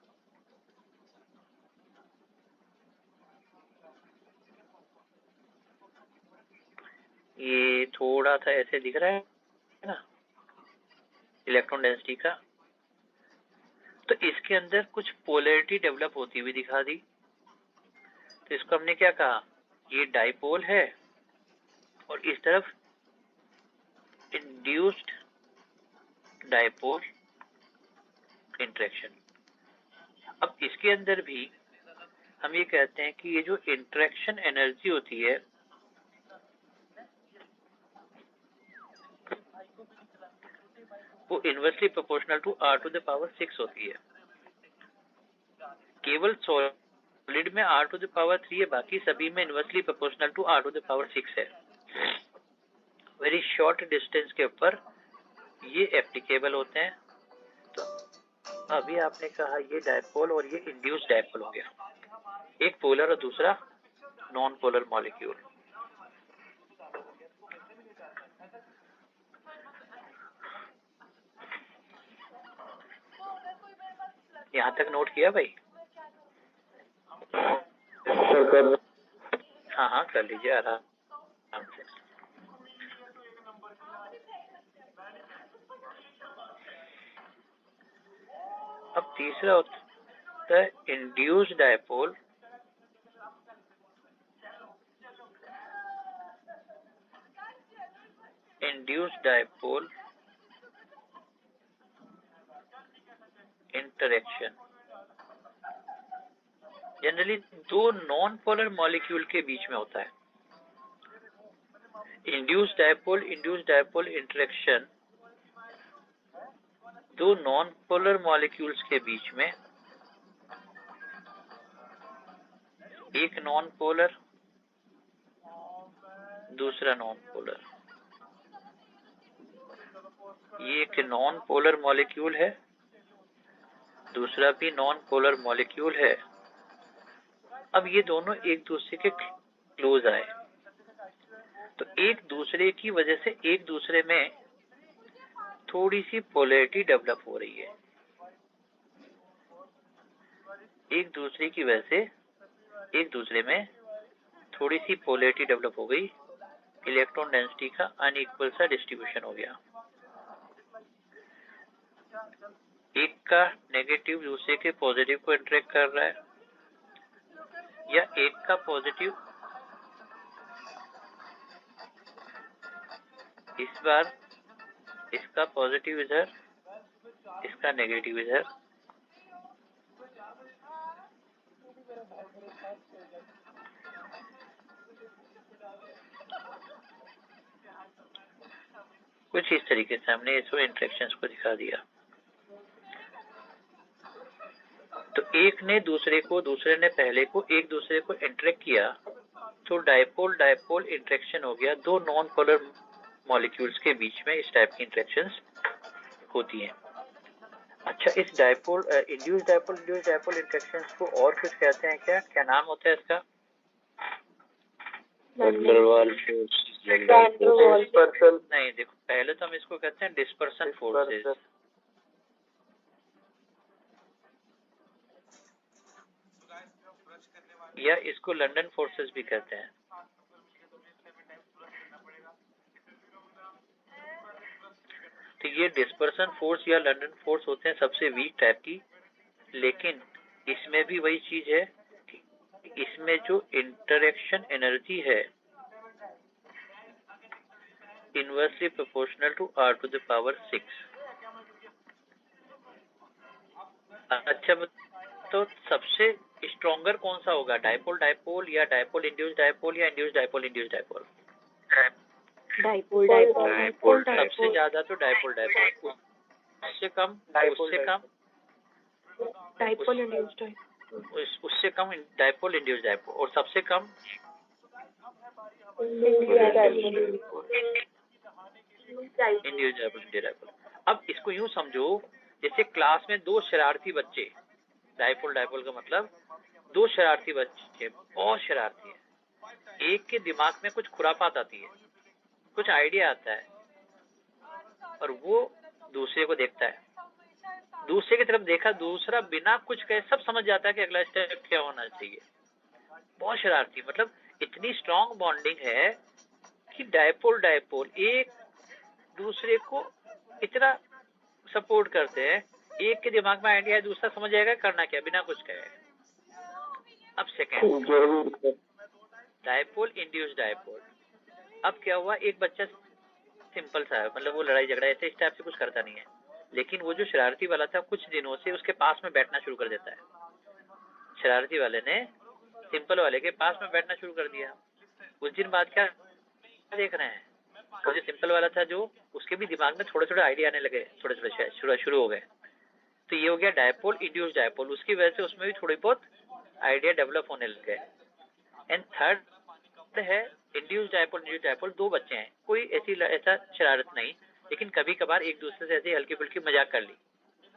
ये थोड़ा सा ऐसे दिख रहा है ना इलेक्ट्रॉन डेंसिटी का, तो इसके अंदर कुछ पोलैरिटी डेवलप होती हुई दिखा दी। तो इसको हमने क्या कहा, ये डाइपोल है और इस तरफ इंड्यूस्ड डाइपोल इंटरेक्शन। अब इसके अंदर भी हम ये कहते हैं कि ये जो इंटरेक्शन एनर्जी होती है वो इनवर्सली प्रोपोर्शनल टू r⁻6 होती है। केवल सॉलिड में r⁻3 है, बाकी सभी में इनवर्सली प्रोपोर्शनल टू r⁻6 है। वेरी शॉर्ट डिस्टेंस के ऊपर ये एप्लीकेबल होते हैं। तो अभी आपने कहा ये डायपोल और ये इंड्यूस्ड डायपोल हो गया, एक पोलर और दूसरा नॉन पोलर मॉलिक्यूल। यहां तक नोट किया भाई? हाँ हाँ कर लीजिए आराम से। अब तीसरा होता है induced dipole. Induced dipole interaction generally दो नॉन पोलर मॉलिक्यूल के बीच में होता है। इंड्यूस्ड डायपोल इंटरेक्शन दो नॉन पोलर मॉलिक्यूल्स के बीच में, एक नॉन पोलर दूसरा नॉन पोलर। ये एक नॉन पोलर मॉलिक्यूल है, दूसरा भी नॉन पोलर मॉलिक्यूल है। अब ये दोनों एक दूसरे के क्लोज आए तो एक दूसरे की वजह से एक दूसरे में थोड़ी सी पोलैरिटी डेवलप हो रही है। एक दूसरे की वजह से एक दूसरे में थोड़ी सी पोलैरिटी डेवलप हो गई, इलेक्ट्रॉन डेंसिटी का अनइक्वल सा डिस्ट्रीब्यूशन हो गया। एक का नेगेटिव दूसरे के पॉजिटिव को इंटरेक्ट कर रहा है, या एक का पॉजिटिव इस बार इसका पॉजिटिव इधर, इसका नेगेटिव इधर। कुछ इस तरीके से हमने इसको इंटरेक्शंस को दिखा दिया। तो एक ने दूसरे को, दूसरे ने पहले को, एक दूसरे को इंटरेक्ट किया तो डायपोल डायपोल इंटरेक्शन हो गया। दो नॉन पोलर मॉलिक्यूल्स के बीच में इस टाइप की इंटरेक्शंस होती हैं। अच्छा, इस डायपोल इंड्यूस्ड डायपोल इंटरेक्शंस को और कुछ कहते हैं क्या? क्या नाम होता है इसका? Van der Waals force, dispersal. नहीं, देखो पहले तो हम इसको कहते हैं डिस्पर्सन फोर्सेस, या इसको लंदन फोर्सेस भी कहते हैं। तो ये डिस्पर्सन फोर्स या लंदन फोर्स होते हैं सबसे वीक टाइप की, लेकिन इसमें भी वही चीज है कि इसमें जो इंटरेक्शन एनर्जी है inversely proportional to r to the power 6। अच्छा, तो सबसे स्ट्रॉन्गर कौन सा होगा, डाइपोल डाइपोल या डाइपोल इंड्यूस डाइपोल या induce dipole induce dipole? Dipole dipole सबसे ज्यादा तो डाइपोल डाइपोल, उससे कम डाइपोल इंड्यूस्ड उससे कम डाइपोल इंड्यूस डाइपोल, और सबसे कम इंड्यूस डाइपोल। अब इसको यूं समझो, जैसे क्लास में दो शरारती बच्चे, डाइपोल डाइपोल का मतलब दो शरारती बच्चे, बहुत शरारती है, एक के दिमाग में कुछ खुरापात आती है, कुछ आइडिया आता है, और वो दूसरे को देखता है, दूसरे की तरफ देखा, दूसरा बिना कुछ कहे सब समझ जाता है कि अगला स्टेप क्या होना चाहिए। बहुत शरारती, मतलब इतनी स्ट्रॉन्ग बॉन्डिंग है कि डाइपोल डाइपोल एक दूसरे को इतना सपोर्ट करते हैं, एक के दिमाग में आइडिया है, दूसरा समझ जाएगा करना क्या बिना कुछ कहे। अब सेकेंड, डाइपोल इंड्यूस डाइपोल। अब क्या हुआ, एक बच्चा सिंपल सा है, मतलब वो लड़ाई झगड़ा ऐसे इस टाइप से कुछ करता नहीं है, लेकिन वो जो शरारती वाला था कुछ दिनों से उसके पास में बैठना शुरू कर देता है। शरारती वाले ने सिंपल वाले के पास में बैठना शुरू कर दिया। कुछ दिन बाद क्या देख रहे हैं, वो जो सिंपल वाला था, जो उसके भी दिमाग में थोड़े थोड़े आइडिया आने लगे, थोड़े थोड़े शुरू हो गए। तो ये हो गया डाइपोल इंड्यूस डाइपोल, उसकी वजह से उसमें भी थोड़ी बहुत आइडिया डेवलप होने लगे। एंड थर्ड है इंड्यूस डाइपोल। दो बच्चे हैं, कोई ऐसा शरारत नहीं, लेकिन कभी कभार एक दूसरे से ऐसी हल्की फुल्की मजाक कर ली,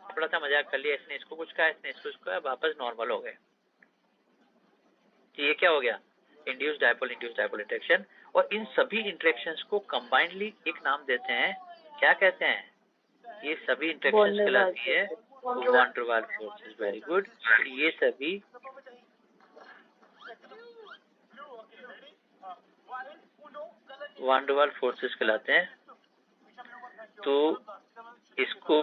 थोड़ा सा मजाक कर लिया, इसने इसको कुछ कहा, इसने इसको कुछ कहा, वापस नॉर्मल हो गए। ये क्या हो गया, इंड्यूस डाइपोल इंटरेक्शन। और इन सभी इंटरेक्शंस को कंबाइंडली एक नाम देते हैं, क्या कहते हैं, ये सभी इंटरेक्शंस कहलाती है van der Waals forces. Very good. ये सभी वान डेर वाल्स फोर्सेस कहलाते हैं। तो इसको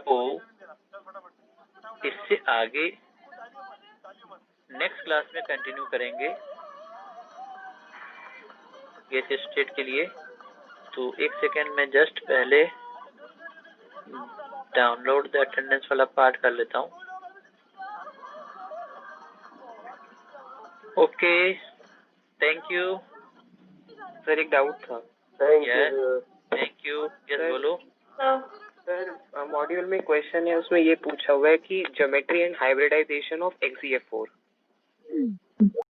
इससे आगे नेक्स्ट क्लास में कंटिन्यू करेंगे गैस स्टेट के लिए। तो एक सेकेंड में जस्ट पहले डाउनलोड द अटेंडेंस वाला पार्ट कर लेता हूँ। ओके, थैंक यू सर एक डाउट था। Thank you. यस बोलो। सर मॉड्यूल में क्वेश्चन है, उसमें ये पूछा हुआ है कि geometry and hybridisation of XeF4।